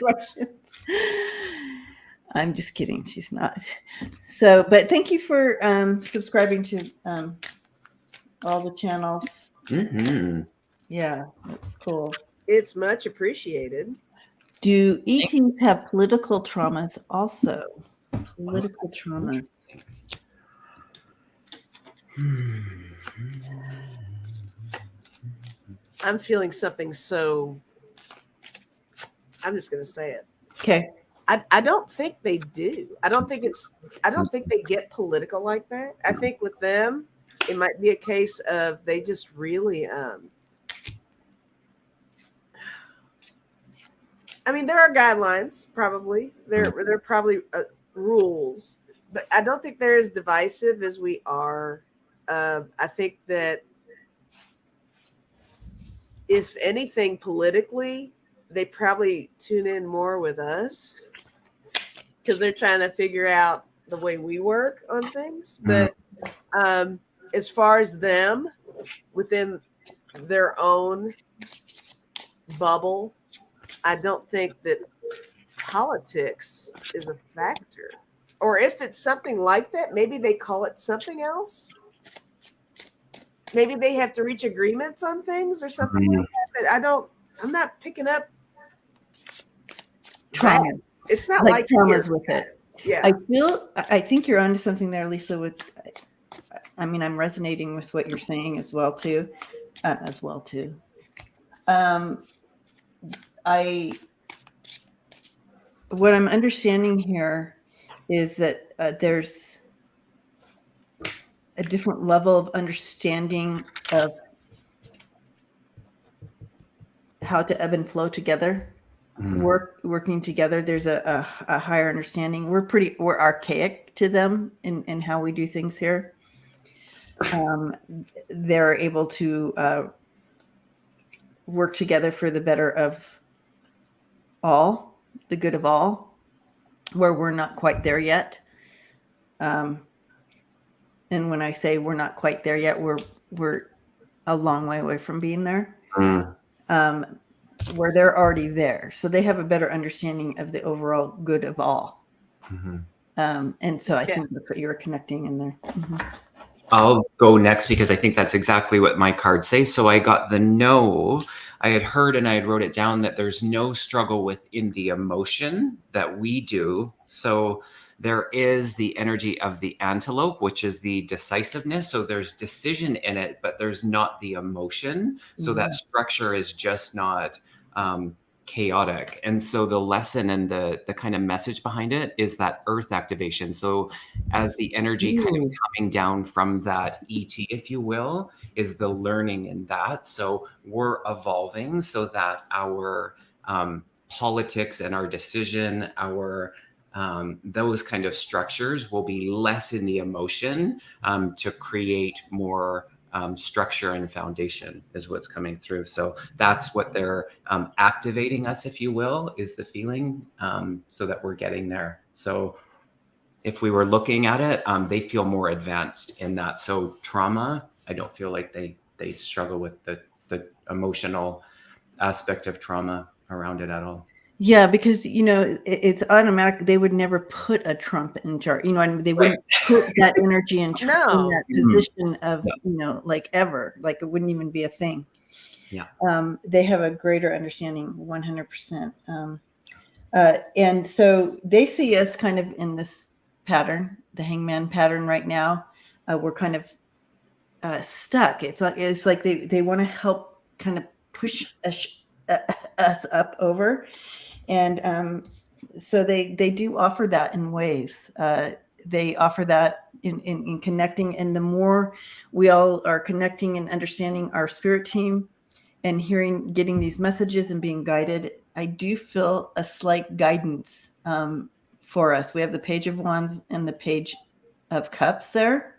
[SPEAKER 1] I'm just kidding. She's not. So, but thank you for subscribing to all the channels. Yeah, that's cool.
[SPEAKER 3] It's much appreciated.
[SPEAKER 1] Do ETs have political traumas also? Political traumas.
[SPEAKER 3] I'm feeling something so. I'm just going to say it.
[SPEAKER 1] Okay.
[SPEAKER 3] I don't think they do. I don't think they get political like that. I think with them, it might be a case of they just really, I mean, there are guidelines, probably. There are probably rules, but I don't think they're as divisive as we are. I think that if anything, politically, they probably tune in more with us because they're trying to figure out the way we work on things. But as far as them within their own bubble, I don't think that politics is a factor. Or if it's something like that, maybe they call it something else. Maybe they have to reach agreements on things or something like that. But I'm not picking up
[SPEAKER 1] trauma.
[SPEAKER 3] It's not
[SPEAKER 1] like traumas with it.
[SPEAKER 3] Yeah.
[SPEAKER 1] I think you're onto something there, Lisa, I'm resonating with what you're saying as well too. What I'm understanding here is that there's a different level of understanding of how to ebb and flow together, working together. There's a higher understanding. We're archaic to them in how we do things here. They're able to work together for the better of all, the good of all, where we're not quite there yet. And when I say we're not quite there yet, we're a long way away from being there. Where they're already there. So they have a better understanding of the overall good of all. And so I think that's what you were connecting in there.
[SPEAKER 2] I'll go next because I think that's exactly what my card says. So I got the no. I had heard and I had wrote it down that there's no struggle within the emotion that we do. So there is the energy of the antelope, which is the decisiveness. So there's decision in it, but there's not the emotion. So that structure is just not chaotic. And so the lesson and the kind of message behind it is that earth activation. So as the energy kind of coming down from that ET, if you will, is the learning in that. So we're evolving so that our politics and our decision, our those kind of structures will be less in the emotion to create more structure and foundation is what's coming through. So that's what they're activating us, if you will, is the feeling so that we're getting there. So if we were looking at it, they feel more advanced in that. So trauma, I don't feel like they struggle with the emotional aspect of trauma around it at all.
[SPEAKER 1] Yeah, because, it's automatic. They would never put a Trump in charge. They wouldn't put that energy in that position of, like ever. Like it wouldn't even be a thing.
[SPEAKER 2] Yeah.
[SPEAKER 1] They have a greater understanding, 100%. And so they see us kind of in this pattern, the hangman pattern right now. We're kind of stuck. It's like they want to help kind of push us up over. And so they do offer that in ways. They offer that in connecting. And the more we all are connecting and understanding our spirit team and getting these messages and being guided, I do feel a slight guidance for us. We have the Page of Wands and the Page of Cups there.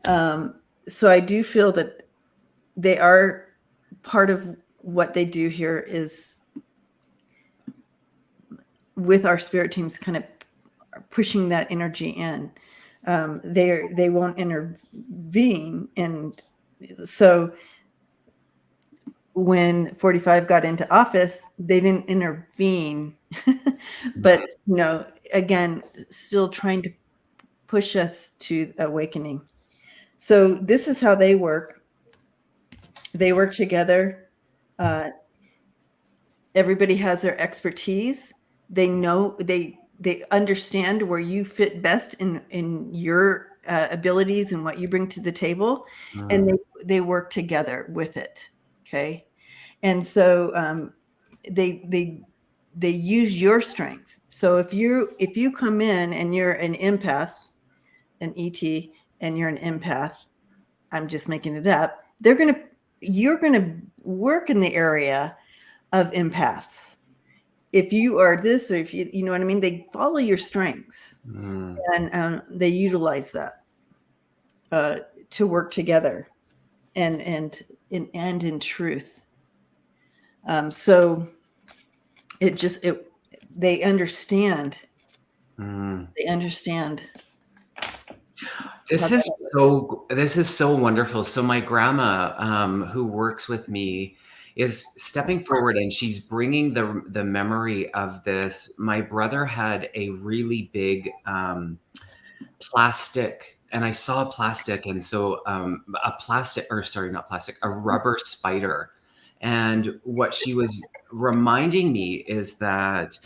[SPEAKER 1] So I do feel that they are part of what they do here is with our spirit teams kind of pushing that energy in. They won't intervene. And so when 45 got into office, they didn't intervene, but, again, still trying to push us to awakening. So this is how they work. They work together. Everybody has their expertise. They know, they understand where you fit best in your abilities and what you bring to the table, and they work together with it. Okay. And so they they use your strength. So if you come in and you're an empath, an ET, and you're an empath, I'm just making it up, you're gonna work in the area of empaths. If you are this, or if you know what I mean, they follow your strengths, and they utilize that to work together, and in truth. So they understand. They understand.
[SPEAKER 2] This is so wonderful. So my grandma, who works with me, is stepping forward, and she's bringing the memory of this. My brother had a really big plastic, and I saw plastic, and so a rubber spider. And what she was reminding me is that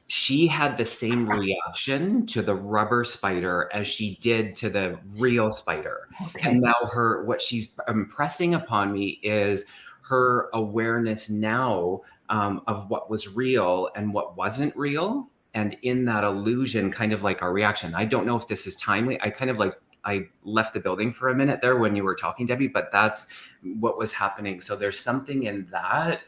[SPEAKER 2] she had the same reaction to the rubber spider as she did to the real spider.
[SPEAKER 1] Okay.
[SPEAKER 2] And now what she's impressing upon me is her awareness now of what was real and what wasn't real. And in that illusion, kind of like our reaction. I don't know if this is timely. I left the building for a minute there when you were talking, Debbie, but that's what was happening. So there's something in that.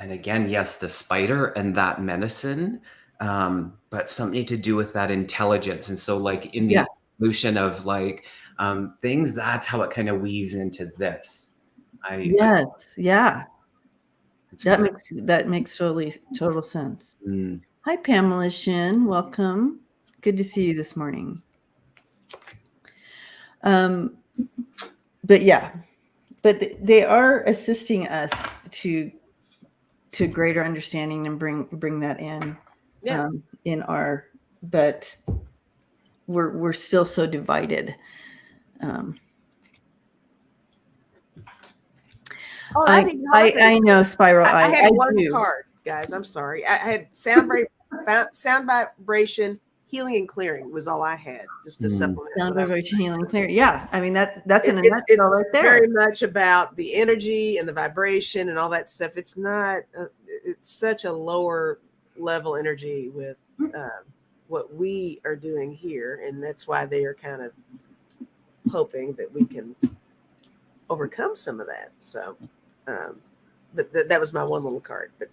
[SPEAKER 2] And again, yes, the spider and that medicine, but something to do with that intelligence. And so like in the evolution of like things, that's how it kind of weaves into this.
[SPEAKER 1] That makes total sense. Hi, Pamela Shin. Welcome. Good to see you this morning. But they are assisting us to greater understanding and bring that in. But we're still so divided. I know, Spiral.
[SPEAKER 3] I had one card, guys. I'm sorry. I had sound vibration, healing and clearing was all I had, just to supplement.
[SPEAKER 1] Sound vibration, healing, clearing. Yeah, I mean that's in a nutshell right there.
[SPEAKER 3] Very much about the energy and the vibration and all that stuff. It's not. It's such a lower level energy with what we are doing here, and that's why they are kind of hoping that we can overcome some of that. So, but that was my one little card. But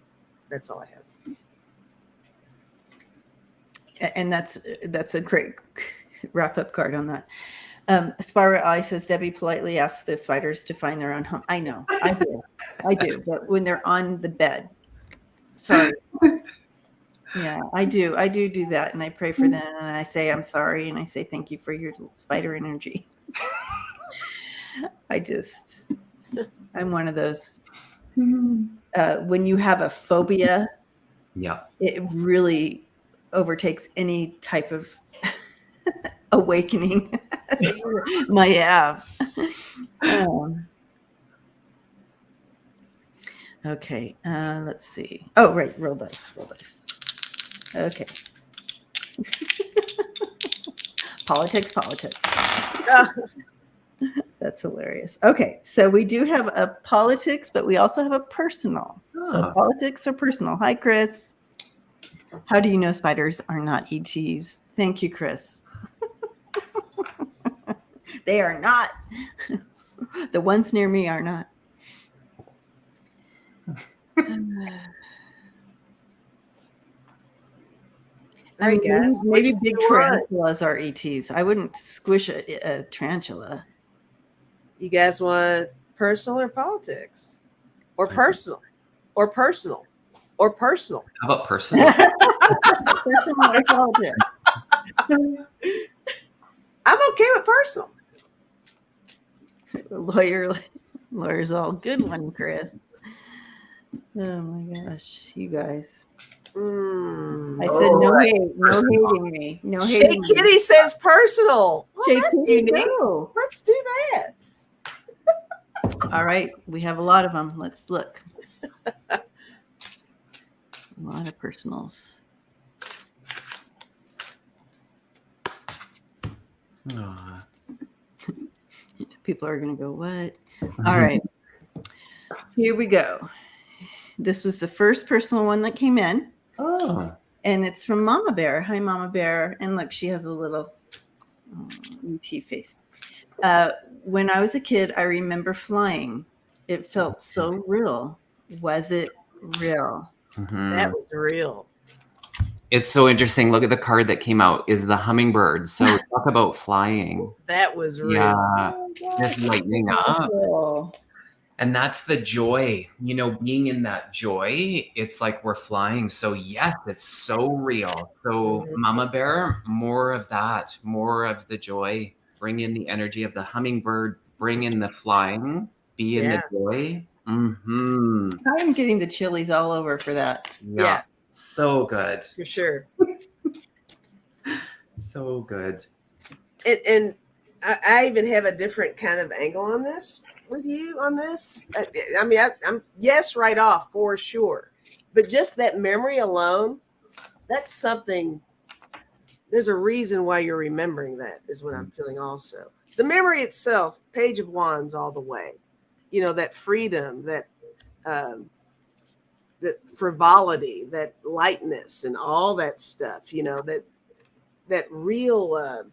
[SPEAKER 3] that's all I have.
[SPEAKER 1] And that's a great wrap-up card on that. Spiral Eye says, Debbie politely asks the spiders to find their own home. I know, I do, but when they're on the bed. Sorry. Yeah, I do that, and I pray for them, and I say I'm sorry, and I say thank you for your spider energy. I'm one of those. When you have a phobia, it really overtakes any type of awakening you might have. Okay, let's see. Oh, right, roll dice. Okay. Politics. That's hilarious. Okay, so we do have a politics, but we also have a personal. So politics or personal. Hi, Chris. How do you know spiders are not ETs? Thank you, Chris. They are not. The ones near me are not.
[SPEAKER 3] Right, guys.
[SPEAKER 1] Maybe big tarantulas are ETs. I wouldn't squish a tarantula.
[SPEAKER 3] You guys want personal or politics? Or personal? Or personal? Or personal?
[SPEAKER 2] How about personal?
[SPEAKER 1] Personal or politics?
[SPEAKER 3] I'm okay with personal.
[SPEAKER 1] Lawyer's all good one, Chris. Oh my gosh, you guys. I said no hating me. No hating
[SPEAKER 3] Shay Kitty says personal.
[SPEAKER 1] Shay Kitty,
[SPEAKER 3] let's do that.
[SPEAKER 1] All right, we have a lot of them. Let's look. A lot of personals. People are going to go, what? All right. Here we go. this was the first personal one that came in.
[SPEAKER 2] Oh.
[SPEAKER 1] And it's from Mama Bear. Hi, Mama Bear. And look, she has a little ET face. When I was a kid, I remember flying. It felt so real. Was it real?
[SPEAKER 2] Mm-hmm.
[SPEAKER 3] That was real.
[SPEAKER 2] It's so interesting. Look at the card that came out is the hummingbird. So talk about flying.
[SPEAKER 3] That was real.
[SPEAKER 2] Yeah. Just lightening up.
[SPEAKER 1] Cool.
[SPEAKER 2] And that's the joy, being in that joy. It's like we're flying. So yes, it's so real. So Mama Bear, more of that, more of the joy. Bring in the energy of the hummingbird. Bring in the flying. Be in the joy. Mm-hmm.
[SPEAKER 1] I'm getting the chilies all over for that.
[SPEAKER 2] Yeah. So good.
[SPEAKER 3] For sure.
[SPEAKER 2] So good.
[SPEAKER 3] And I even have a different kind of angle on this with you on this. I mean, I'm yes, right off for sure. But just that memory alone, that's something. There's a reason why you're remembering that is what I'm feeling also. The memory itself, Page of Wands all the way. That freedom, that frivolity, that lightness and all that stuff, that real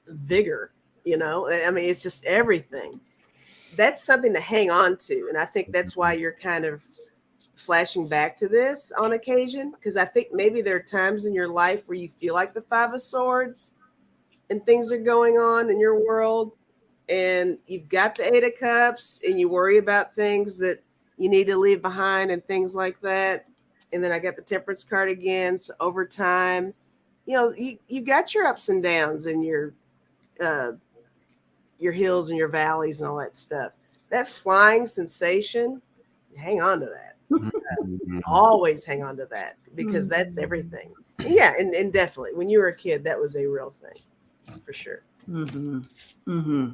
[SPEAKER 3] vigor, I mean, it's just everything. That's something to hang on to. And I think that's why you're kind of flashing back to this on occasion, because I think maybe there are times in your life where you feel like the Five of Swords and things are going on in your world and you've got the Eight of Cups and you worry about things that you need to leave behind and things like that. And then I got the Temperance card again. So over time, you got your ups and downs and your hills and your valleys and all that stuff. That flying sensation, hang on to that. Always hang on to that because that's everything. Yeah, and definitely when you were a kid, that was a real thing for sure.
[SPEAKER 1] Mm-hmm. Mm-hmm.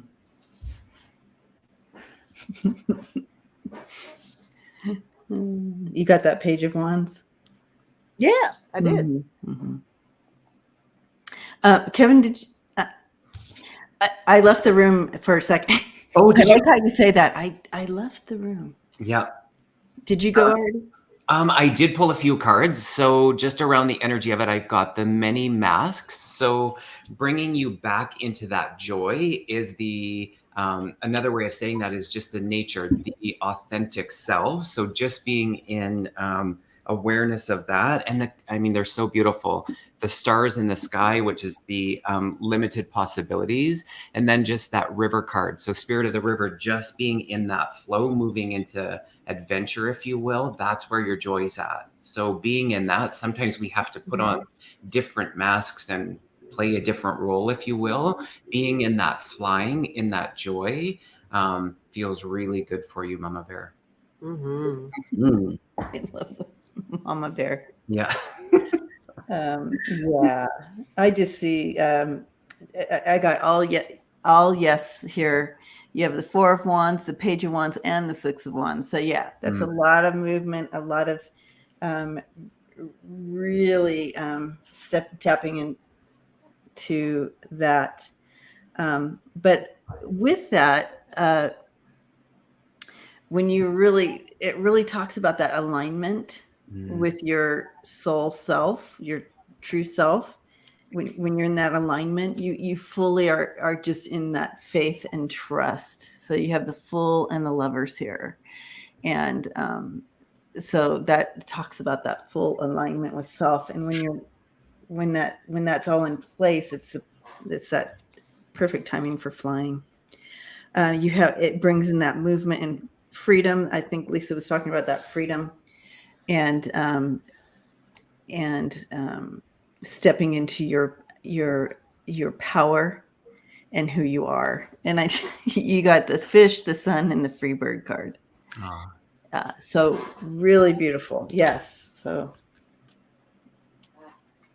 [SPEAKER 1] You got that Page of Wands?
[SPEAKER 3] Yeah, I did.
[SPEAKER 1] Mm-hmm. Kevin, did you, I left the room for a second.
[SPEAKER 2] Oh,
[SPEAKER 1] I like how you say that. I left the room.
[SPEAKER 2] Yeah.
[SPEAKER 1] Did you go already?
[SPEAKER 2] I did pull a few cards. So just around the energy of it, I've got the many masks. So bringing you back into that joy is the another way of saying that is just the nature, the authentic self. So just being in awareness of that. And they're so beautiful. The stars in the sky, which is the limited possibilities. And then just that river card. So Spirit of the River, just being in that flow, moving into adventure, if you will, that's where your joy's at. So being in that, sometimes we have to put on different masks and play a different role, if you will. Being in that flying, in that joy, feels really good for you, Mama Bear.
[SPEAKER 3] Mm-hmm.
[SPEAKER 1] I love Mama Bear.
[SPEAKER 2] Yeah.
[SPEAKER 1] Yeah. I just see. I got all yes here. You have the Four of Wands, the Page of Wands, and the Six of Wands. So yeah, that's a lot of movement, a lot of really tapping into that. But with that, when it really talks about that alignment with your soul self, your true self. When you're in that alignment, you fully are just in that faith and trust. So you have the Fool and the Lovers here. And so that talks about that full alignment with self. And when that's all in place, it's that perfect timing for flying. It brings in that movement and freedom. I think Lisa was talking about that freedom and stepping into your power and who you are. And you got the Fish, the Sun, and the Freebird card. So really beautiful. Yes. So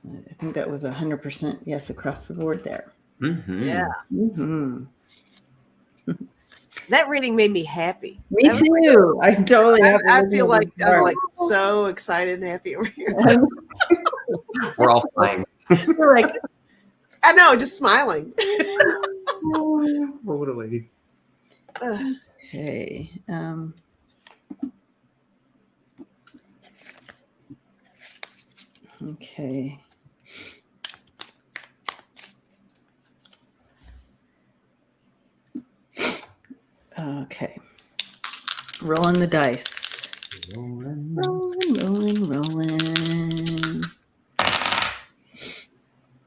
[SPEAKER 1] I think that was 100% yes across the board there.
[SPEAKER 2] Mm-hmm.
[SPEAKER 3] Yeah.
[SPEAKER 1] Mm-hmm.
[SPEAKER 3] That reading made me happy.
[SPEAKER 1] Me too. I'm totally happy.
[SPEAKER 3] I feel like I'm like so excited and happy over here.
[SPEAKER 2] We're all flying.
[SPEAKER 1] We're like,
[SPEAKER 3] I know, just smiling.
[SPEAKER 2] Totally.
[SPEAKER 1] Okay. Okay. Okay. Rolling the dice. Rolling.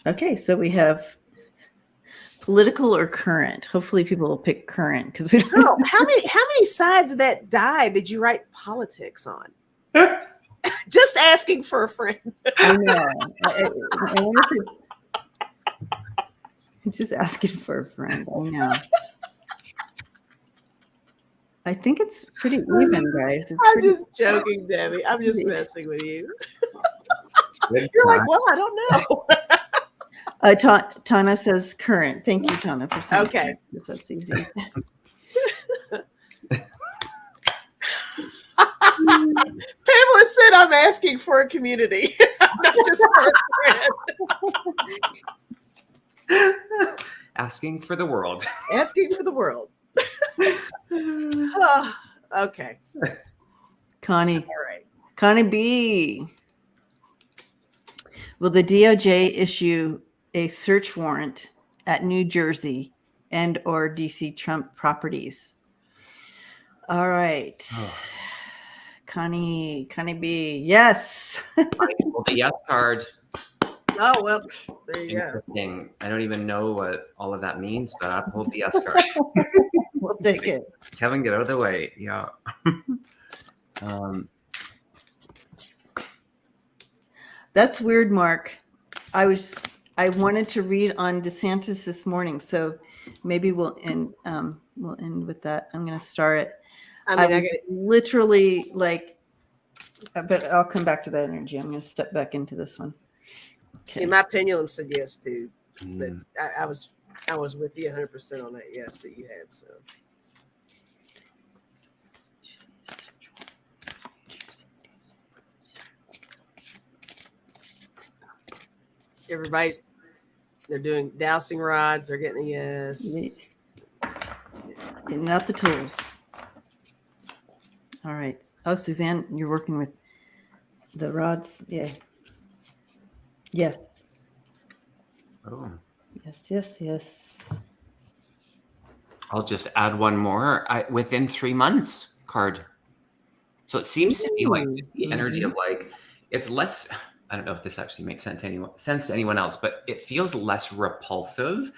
[SPEAKER 1] Okay, so we have political or current. Hopefully people will pick current because we don't
[SPEAKER 3] Girl, how many sides of that die did you write politics on? Just asking for a friend.
[SPEAKER 1] I know. I wonder if it's just asking for a friend. I know. I think it's pretty even, guys.
[SPEAKER 3] I'm just joking, Debbie. I'm just messing with you. You're like, well, I don't know.
[SPEAKER 1] Tana says current. Thank you, Tana, for saying
[SPEAKER 3] okay.
[SPEAKER 1] That. That's easy.
[SPEAKER 3] Pamela said I'm asking for a community, not just for a friend.
[SPEAKER 2] Asking for the world.
[SPEAKER 3] Asking for the world. Okay.
[SPEAKER 1] Connie.
[SPEAKER 3] All right.
[SPEAKER 1] Connie B. Will the DOJ issue a search warrant at New Jersey and or DC Trump properties? All right. Oh. Connie B. Yes.
[SPEAKER 2] I pulled the yes card.
[SPEAKER 3] Oh, well, there you go.
[SPEAKER 2] I don't even know what all of that means, but I pulled the yes card.
[SPEAKER 1] We'll take it.
[SPEAKER 2] Kevin, get out of the way. Yeah.
[SPEAKER 1] That's weird, Mark. I wanted to read on DeSantis this morning, so maybe we'll end with that. I'm going to start it. I mean, literally like, but I'll come back to that energy. I'm going to step back into this one.
[SPEAKER 3] Okay. Yeah, my pendulum said yes too, but I was with you 100% on that yes that you had. So. They're doing dowsing rods. They're getting a yes.
[SPEAKER 1] Getting out the tools. All right. Oh, Suzanne, you're working with the rods. Yeah. Yes.
[SPEAKER 2] Oh.
[SPEAKER 1] Yes.
[SPEAKER 2] I'll just add one more. Within 3 months card. So it seems to be like the energy of like, it's less, I don't know if this actually makes sense to anyone else, but it feels less repulsive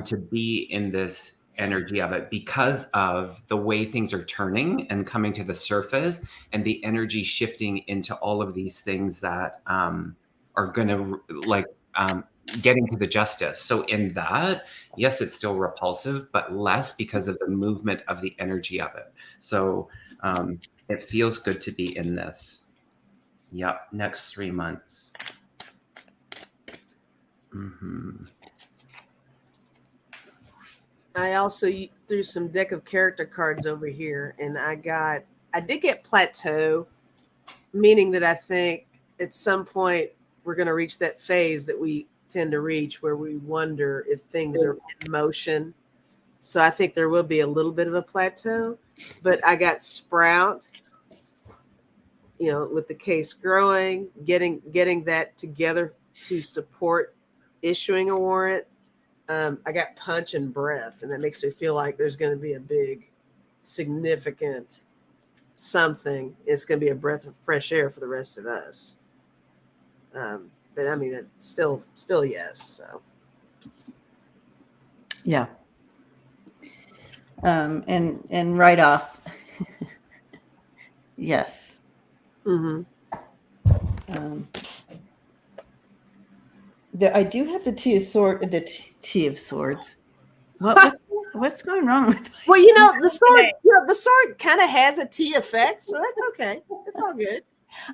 [SPEAKER 2] to be in this energy of it because of the way things are turning and coming to the surface and the energy shifting into all of these things that are going to like getting to the justice. So in that, yes, it's still repulsive, but less because of the movement of the energy of it. So it feels good to be in this. Yep, next 3 months. Mm-hmm.
[SPEAKER 3] I also threw some deck of character cards over here, and I did get plateau, meaning that I think at some point we're going to reach that phase that we tend to reach where we wonder if things are in motion. So I think there will be a little bit of a plateau, but I got sprout, with the case growing, getting that together to support issuing a warrant. I got punch and breath, and that makes me feel like there's going to be a big, significant something. It's going to be a breath of fresh air for the rest of us. But I mean, it's still yes. So
[SPEAKER 1] yeah. And right off, yes.
[SPEAKER 3] Mm-hmm.
[SPEAKER 1] I do have the T of Swords. What's going wrong with?
[SPEAKER 3] Well, the sword kind of has a T effect, so that's okay. It's all good.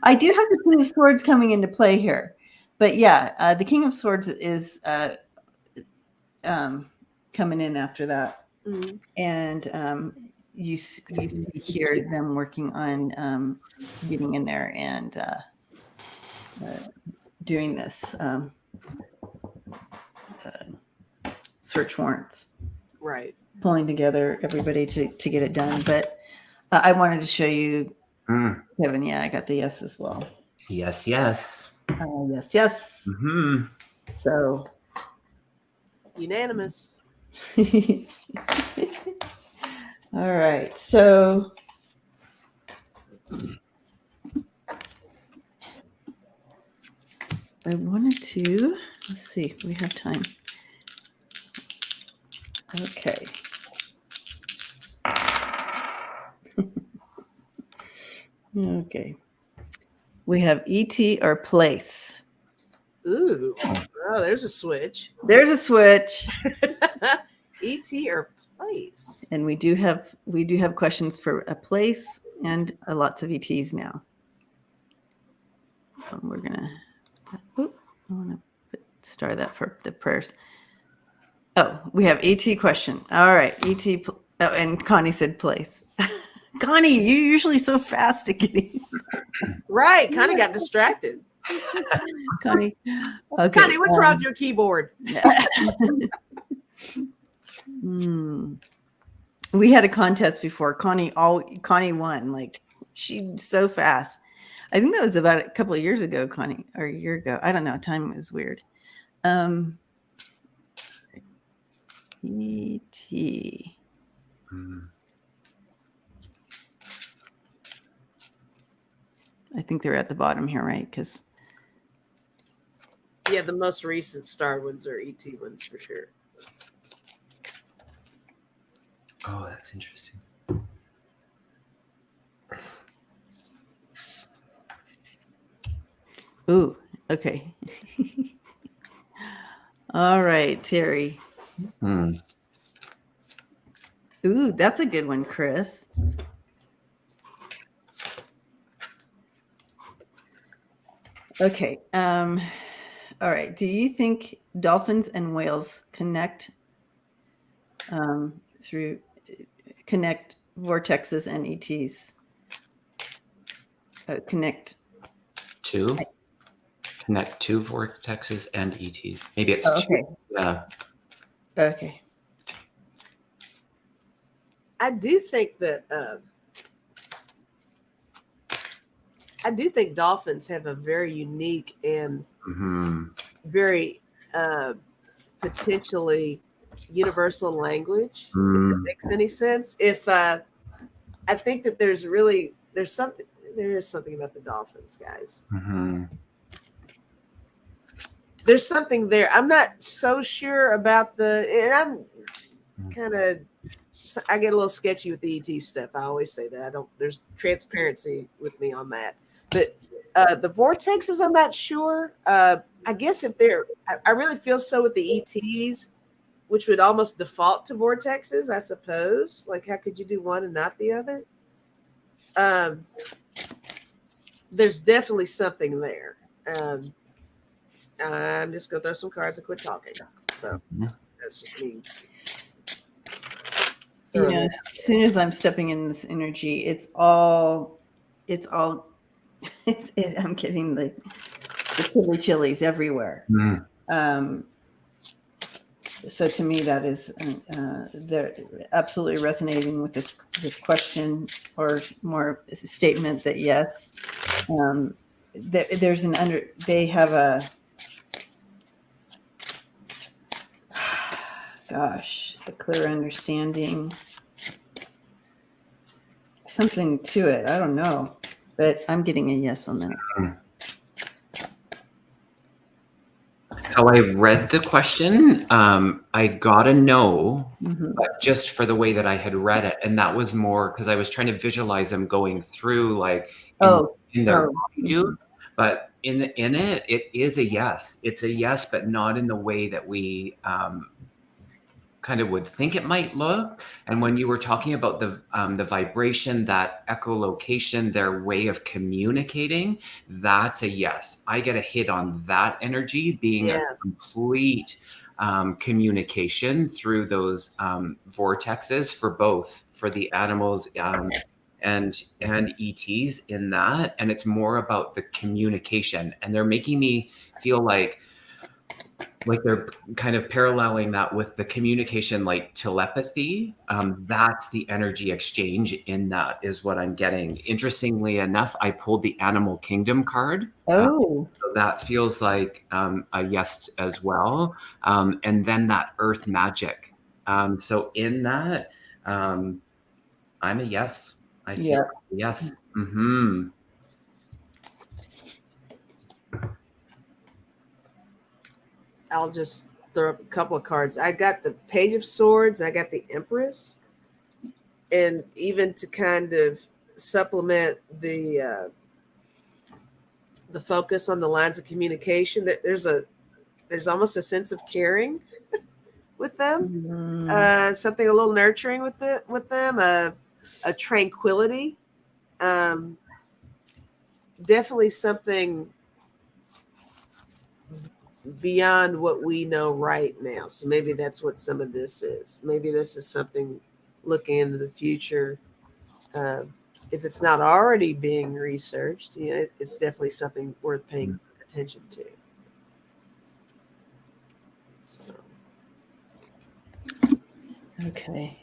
[SPEAKER 1] I do have the King of Swords coming into play here, but yeah, the King of Swords is coming in after that, and you see here them working on getting in there and doing this. Search warrants,
[SPEAKER 3] right?
[SPEAKER 1] Pulling together everybody to get it done. But I wanted to show you, Kevin. Yeah, I got the yes as well.
[SPEAKER 2] Yes.
[SPEAKER 1] Yes, yes.
[SPEAKER 2] Mm-hmm.
[SPEAKER 1] So
[SPEAKER 3] Unanimous.
[SPEAKER 1] all right. So I wanted to, let's see, we have time. Okay. Okay. We have ET or place.
[SPEAKER 3] Ooh. Oh, there's a switch.
[SPEAKER 1] There's a switch.
[SPEAKER 3] ET or place.
[SPEAKER 1] And we do have questions for a place and lots of ETs now. We're gonna. I want to start that for the prayers. Oh, we have ET question. All right, ET. Oh, and Connie said place. Connie, you're usually so fast at getting.
[SPEAKER 3] Right, Connie got distracted.
[SPEAKER 1] Connie, okay.
[SPEAKER 3] Connie, what's wrong with your keyboard?
[SPEAKER 1] We had a contest before. Connie won. Like, she's so fast. I think that was about a couple of years ago, Connie, or a year ago. I don't know. Time is weird. E.T. I think they're at the bottom here, right? Because
[SPEAKER 3] yeah, the most recent star ones are ET ones for sure.
[SPEAKER 2] Oh, that's interesting.
[SPEAKER 1] Ooh, okay. All right, Terry. Ooh, that's a good one, Chris. Okay. All right. Do you think dolphins and whales connect connect vortexes and ETs? Connect
[SPEAKER 2] two vortexes and ETs. Maybe it's
[SPEAKER 1] okay.
[SPEAKER 2] two. Yeah.
[SPEAKER 1] Okay.
[SPEAKER 3] I do think that dolphins have a very unique and very potentially universal language. If that makes any sense. If I think that there is something about the dolphins, guys. There's something there. I'm not so sure about and I'm kind of. I get a little sketchy with the ET stuff. I always say that. There's transparency with me on that. But the vortexes, I'm not sure. I guess if I really feel so with the ETs, which would almost default to vortexes, I suppose. Like, how could you do one and not the other? There's definitely something there. I'm just going to throw some cards and quit talking. So that's just me.
[SPEAKER 1] As soon as I'm stepping in this energy, I'm getting the chilies everywhere. So to me, that is they're absolutely resonating with this question, or more statement that yes, there's they have a a clear understanding, something to it. I don't know, but I'm getting a yes on that.
[SPEAKER 2] How I read the question, I got a no, but just for the way that I had read it. And that was more because I was trying to visualize them going through like in their body. But in it, it is a yes. It's a yes, but not in the way that we kind of would think it might look. And when you were talking about the vibration, that echolocation, their way of communicating, that's a yes. I get a hit on that energy being a complete communication through those vortexes for the animals and ETs in that. And it's more about the communication. And they're making me feel like like they're kind of paralleling that with the communication, like telepathy. That's the energy exchange in that is what I'm getting. Interestingly enough, I pulled the Animal Kingdom card.
[SPEAKER 1] Oh,
[SPEAKER 2] So that feels like a yes as well. And then that earth magic. So in that, I'm a yes. I feel
[SPEAKER 1] yeah.
[SPEAKER 2] yes. Mm-hmm.
[SPEAKER 3] I'll just throw up a couple of cards. I got the Page of Swords. I got the Empress. And even to kind of supplement the focus on the lines of communication, that there's almost a sense of caring with them. Something a little nurturing with them, a tranquility. Definitely something beyond what we know right now. So maybe that's what some of this is. Maybe this is something looking into the future. If it's not already being researched, it's definitely something worth paying attention to. So.
[SPEAKER 1] Okay.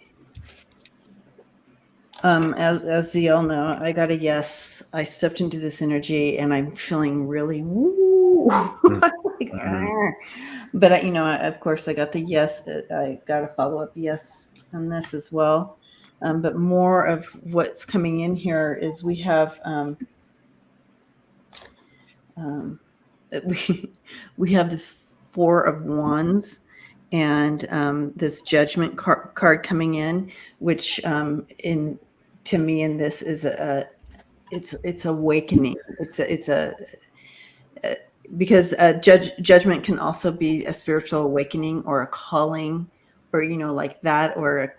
[SPEAKER 1] As you all know, I got a yes. I stepped into this energy and I'm feeling really woo. Like, but of course I got the yes. I got a follow-up yes on this as well. But more of what's coming in here is we have we have this Four of Wands and this Judgment card coming in, which to me in this is it's awakening. Because judgment can also be a spiritual awakening or a calling, or like that, or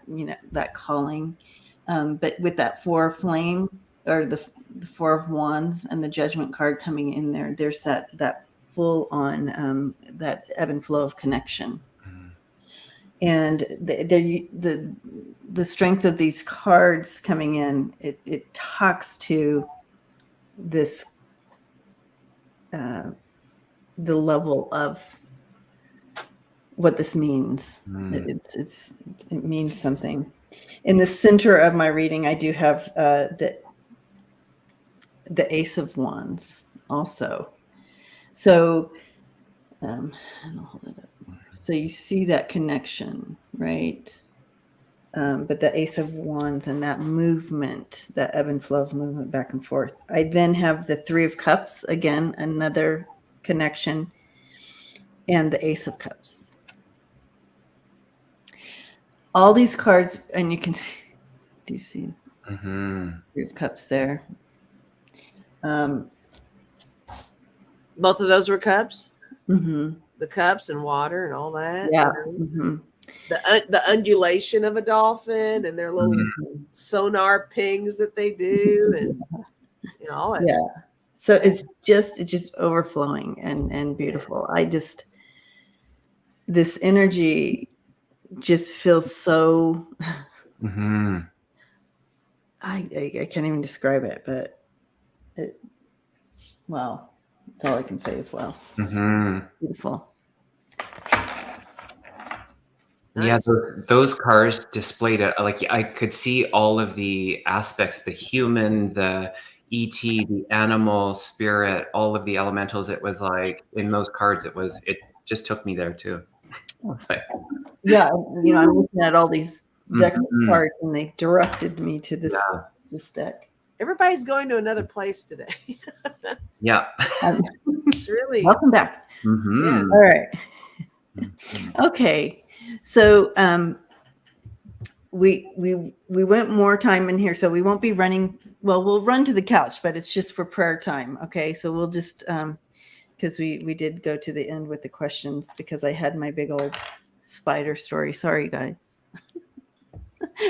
[SPEAKER 1] that calling. But with that Four of Flame or the Four of Wands and the Judgment card coming in there, there's that full on that ebb and flow of connection. And the strength of these cards coming in, it talks to this the level of what this means. It means something. In the center of my reading, I do have the Ace of Wands also. So I'll hold it up. So you see that connection, right? But the Ace of Wands and that movement, that ebb and flow of movement back and forth. I then have the Three of Cups, again, another connection, and the Ace of Cups. All these cards, and you can see, do you see Three of Cups there?
[SPEAKER 3] Both of those were cups?
[SPEAKER 1] Mm-hmm.
[SPEAKER 3] The cups and water and all that?
[SPEAKER 1] Yeah. Mm-hmm.
[SPEAKER 3] The undulation of a dolphin and their little sonar pings that they do, and all that stuff.
[SPEAKER 1] So it's just overflowing and beautiful. This energy just feels so I can't even describe it, but that's all I can say as well. Beautiful.
[SPEAKER 2] Nice. Yeah, those cards displayed it. Like I could see all of the aspects: the human, the ET, the animal, spirit, all of the elementals. It was like in those cards, it just took me there too. Like,
[SPEAKER 1] I'm looking at all these decks of cards, and they directed me to this deck.
[SPEAKER 3] Everybody's going to another place today.
[SPEAKER 2] Yeah,
[SPEAKER 3] it's really
[SPEAKER 1] welcome back.
[SPEAKER 3] Yeah.
[SPEAKER 1] All right. Okay. So we went more time in here, so we won't be running. Well, we'll run to the couch, but it's just for prayer time. Okay. So we'll just because we did go to the end with the questions because I had my big old spider story. Sorry, guys.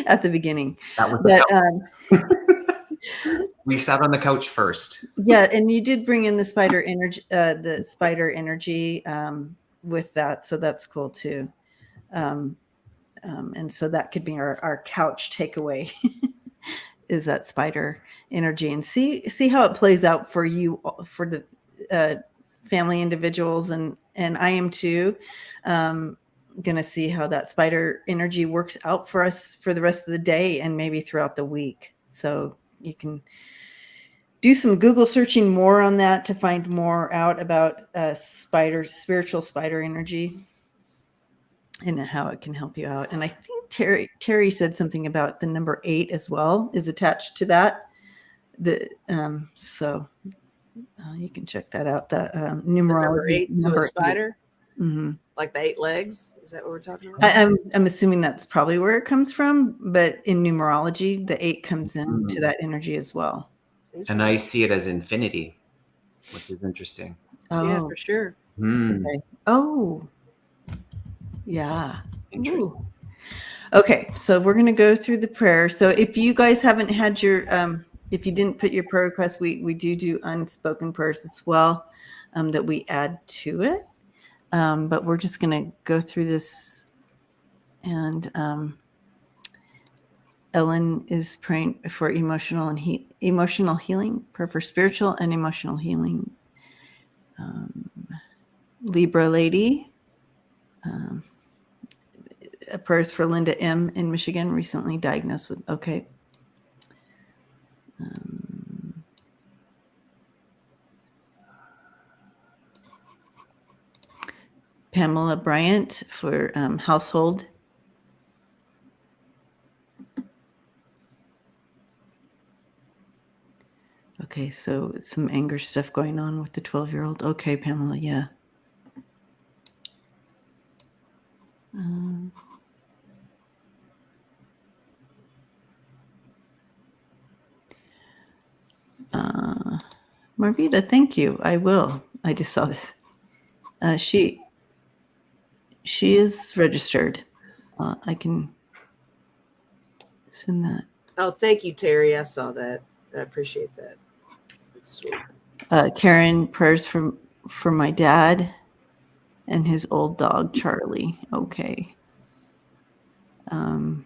[SPEAKER 1] At the beginning.
[SPEAKER 2] That was we sat on the couch first.
[SPEAKER 1] Yeah, and you did bring in the spider energy, with that, so that's cool too. And so that could be our couch takeaway is that spider energy, and see how it plays out for you for the family individuals, and I am too. Gonna see how that spider energy works out for us for the rest of the day and maybe throughout the week. So you can do some Google searching more on that to find more out about spiritual spider energy and how it can help you out. And I think Terry said something about the number 8 as well is attached to that. So you can check that out. The numerology
[SPEAKER 3] number 8 to a spider.
[SPEAKER 1] 8. Mm-hmm.
[SPEAKER 3] Like the 8 legs? Is that what we're talking about?
[SPEAKER 1] I'm assuming that's probably where it comes from, but in numerology, the 8 comes into that energy as well.
[SPEAKER 2] And I see it as infinity, which is interesting.
[SPEAKER 1] Oh,
[SPEAKER 3] yeah, for sure.
[SPEAKER 1] Okay. Oh, yeah. Ooh. Okay, so we're going to go through the prayer. So if you guys haven't had your, if you didn't put your prayer request, we do unspoken prayers as well that we add to it. But we're just going to go through this, and Ellen is praying for emotional healing, prayer for spiritual and emotional healing. Libra lady, prayers for Linda M. in Michigan, recently diagnosed with, okay. Pamela Bryant for household. Okay, so some anger stuff going on with the 12-year-old. Okay, Pamela, yeah. Marvita, thank you. I will. I just saw this. She is registered. I can send that.
[SPEAKER 3] Oh, thank you, Terry. I saw that. I appreciate that. That's sweet.
[SPEAKER 1] Karen, prayers for my dad and his old dog, Charlie. Okay. Wow.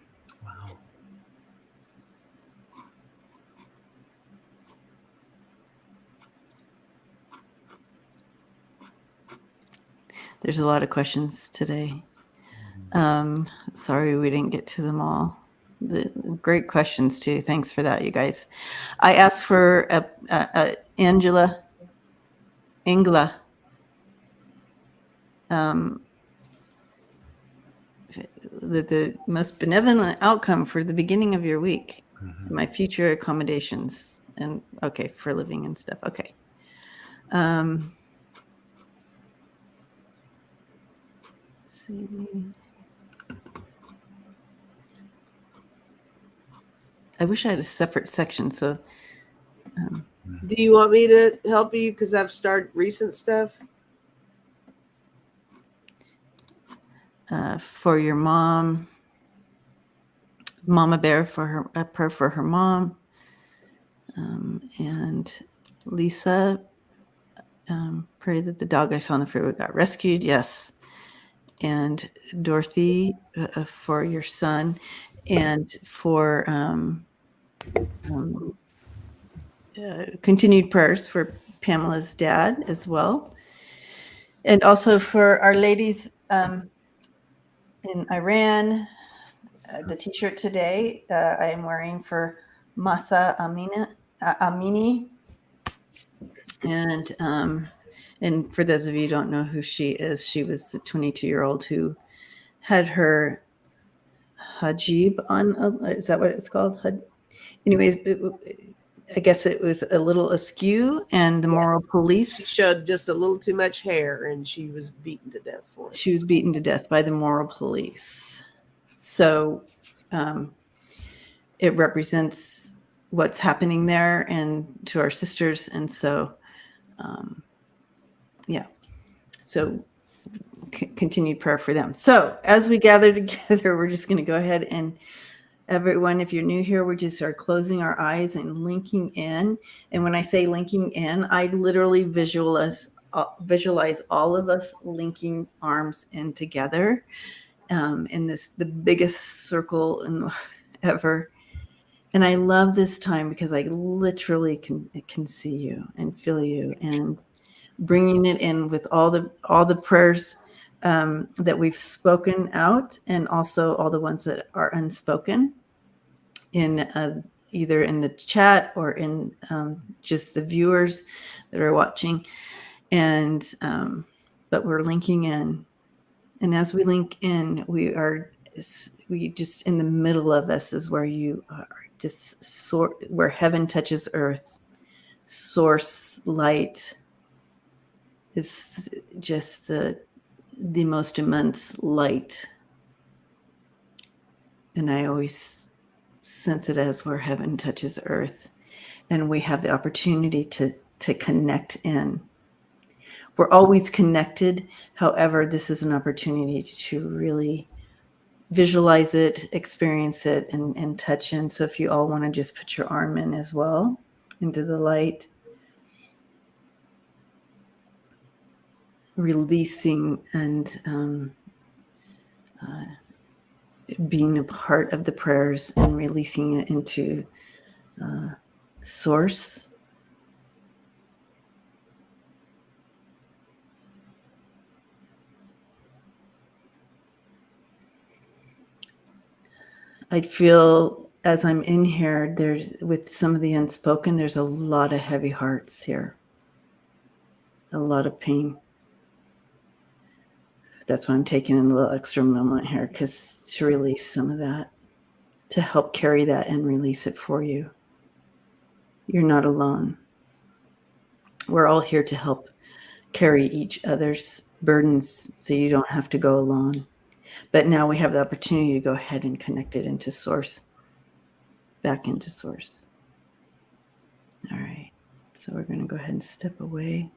[SPEAKER 1] There's a lot of questions today. Sorry we didn't get to them all. Great questions too. Thanks for that, you guys. I asked for Ingla. The most benevolent outcome for the beginning of your week. Mm-hmm. My future accommodations and okay for living and stuff. Okay. Let's see. I wish I had a separate section. So,
[SPEAKER 3] do you want me to help you because I've started recent stuff?
[SPEAKER 1] For your mom, Mama Bear for her, a prayer for her mom, and Lisa, pray that the dog I saw on the freeway got rescued. Yes, and Dorothy for your son, and for continued prayers for Pamela's dad as well, and also for our ladies. In Iran, the t-shirt today I am wearing for Masa Amini. And for those of you who don't know who she is, she was the 22-year-old who had her hijab on. Is that what it's called? Anyways, I guess it was a little askew, and the moral police.
[SPEAKER 3] She showed just a little too much hair, and she was beaten to death for it.
[SPEAKER 1] She was beaten to death by the moral police. So it represents what's happening there and to our sisters. And so, yeah. So continued prayer for them. So as we gather together, we're just going to go ahead and everyone, if you're new here, we just are closing our eyes and linking in. And when I say linking in, I literally visualize all of us linking arms in together in the biggest circle ever. And I love this time because I literally can see you and feel you. And bringing it in with all the prayers that we've spoken out, and also all the ones that are unspoken in either in the chat or in just the viewers that are watching. And but we're linking in, and as we link in, we just in the middle of us is where you are, just where heaven touches earth. Source light is just the most immense light, and I always sense it as where heaven touches earth, and we have the opportunity to connect in. We're always connected. However, this is an opportunity to really visualize it, experience it, and touch in. So if you all want to just put your arm in as well into the light, releasing and being a part of the prayers and releasing it into source. I feel as I'm in here, there's, with some of the unspoken, there's a lot of heavy hearts here, a lot of pain. That's why I'm taking a little extra moment here, because to release some of that, to help carry that and release it for you. You're not alone. We're all here to help carry each other's burdens so you don't have to go alone. But now we have the opportunity to go ahead and connect it into source, back into source. All right. So we're going to go ahead and step away.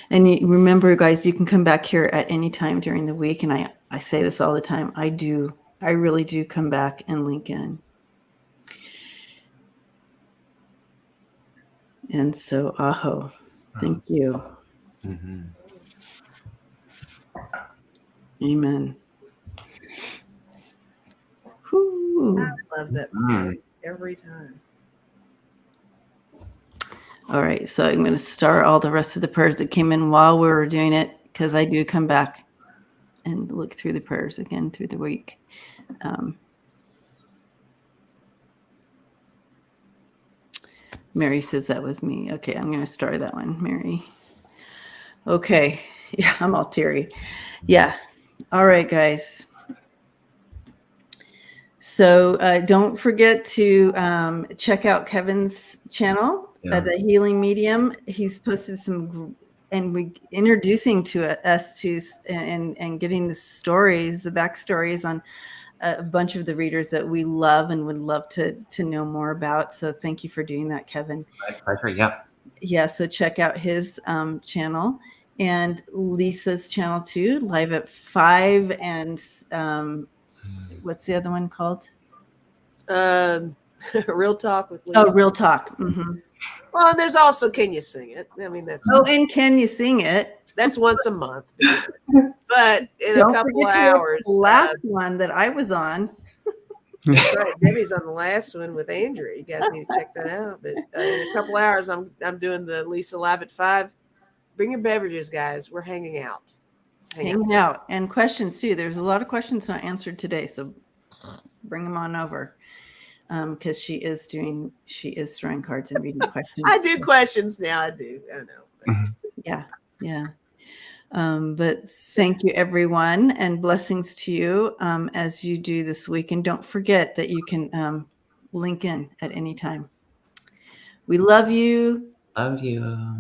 [SPEAKER 1] And remember, guys, you can come back here at any time during the week. And I say this all the time. I really do come back and link in. And so, Aho, thank you.
[SPEAKER 2] Mm-hmm.
[SPEAKER 1] Amen. Whew.
[SPEAKER 3] I love that every time.
[SPEAKER 1] All right, so I'm going to start all the rest of the prayers that came in while we were doing it, because I do come back and look through the prayers again through the week. Mary says that was me. Okay, I'm going to start that one, Mary. Okay, yeah, I'm all teary. Yeah, all right, guys. So don't forget to check out Kevin's channel, The Healing Medium. He's posted some, and we introducing to us to and getting the stories, the backstories on a bunch of the readers that we love and would love to know more about. So thank you for doing that, Kevin.
[SPEAKER 2] My pleasure. Yeah.
[SPEAKER 1] Yeah. So check out his channel and Lisa's channel too, live at 5 and what's the other one called?
[SPEAKER 3] Real Talk with Lisa.
[SPEAKER 1] Oh, Real Talk. Mm-hmm.
[SPEAKER 3] Well, and there's also Can You Sing It? I mean, that's
[SPEAKER 1] and Can You Sing It?
[SPEAKER 3] That's once a month. But in a couple of hours.
[SPEAKER 1] The last one that I was on.
[SPEAKER 3] That's right. Debbie's on the last one with Andrea. You guys need to check that out. But in a couple of hours, I'm doing the Lisa Live at 5. Bring your beverages, guys. We're hanging out.
[SPEAKER 1] Hanging out. And questions too. There's a lot of questions not answered today, so bring them on over. Because she is throwing cards and reading questions.
[SPEAKER 3] I do questions now. I do. I know.
[SPEAKER 1] Yeah. But thank you, everyone, and blessings to you as you do this week. And don't forget that you can link in at any time. We love you.
[SPEAKER 2] Love you.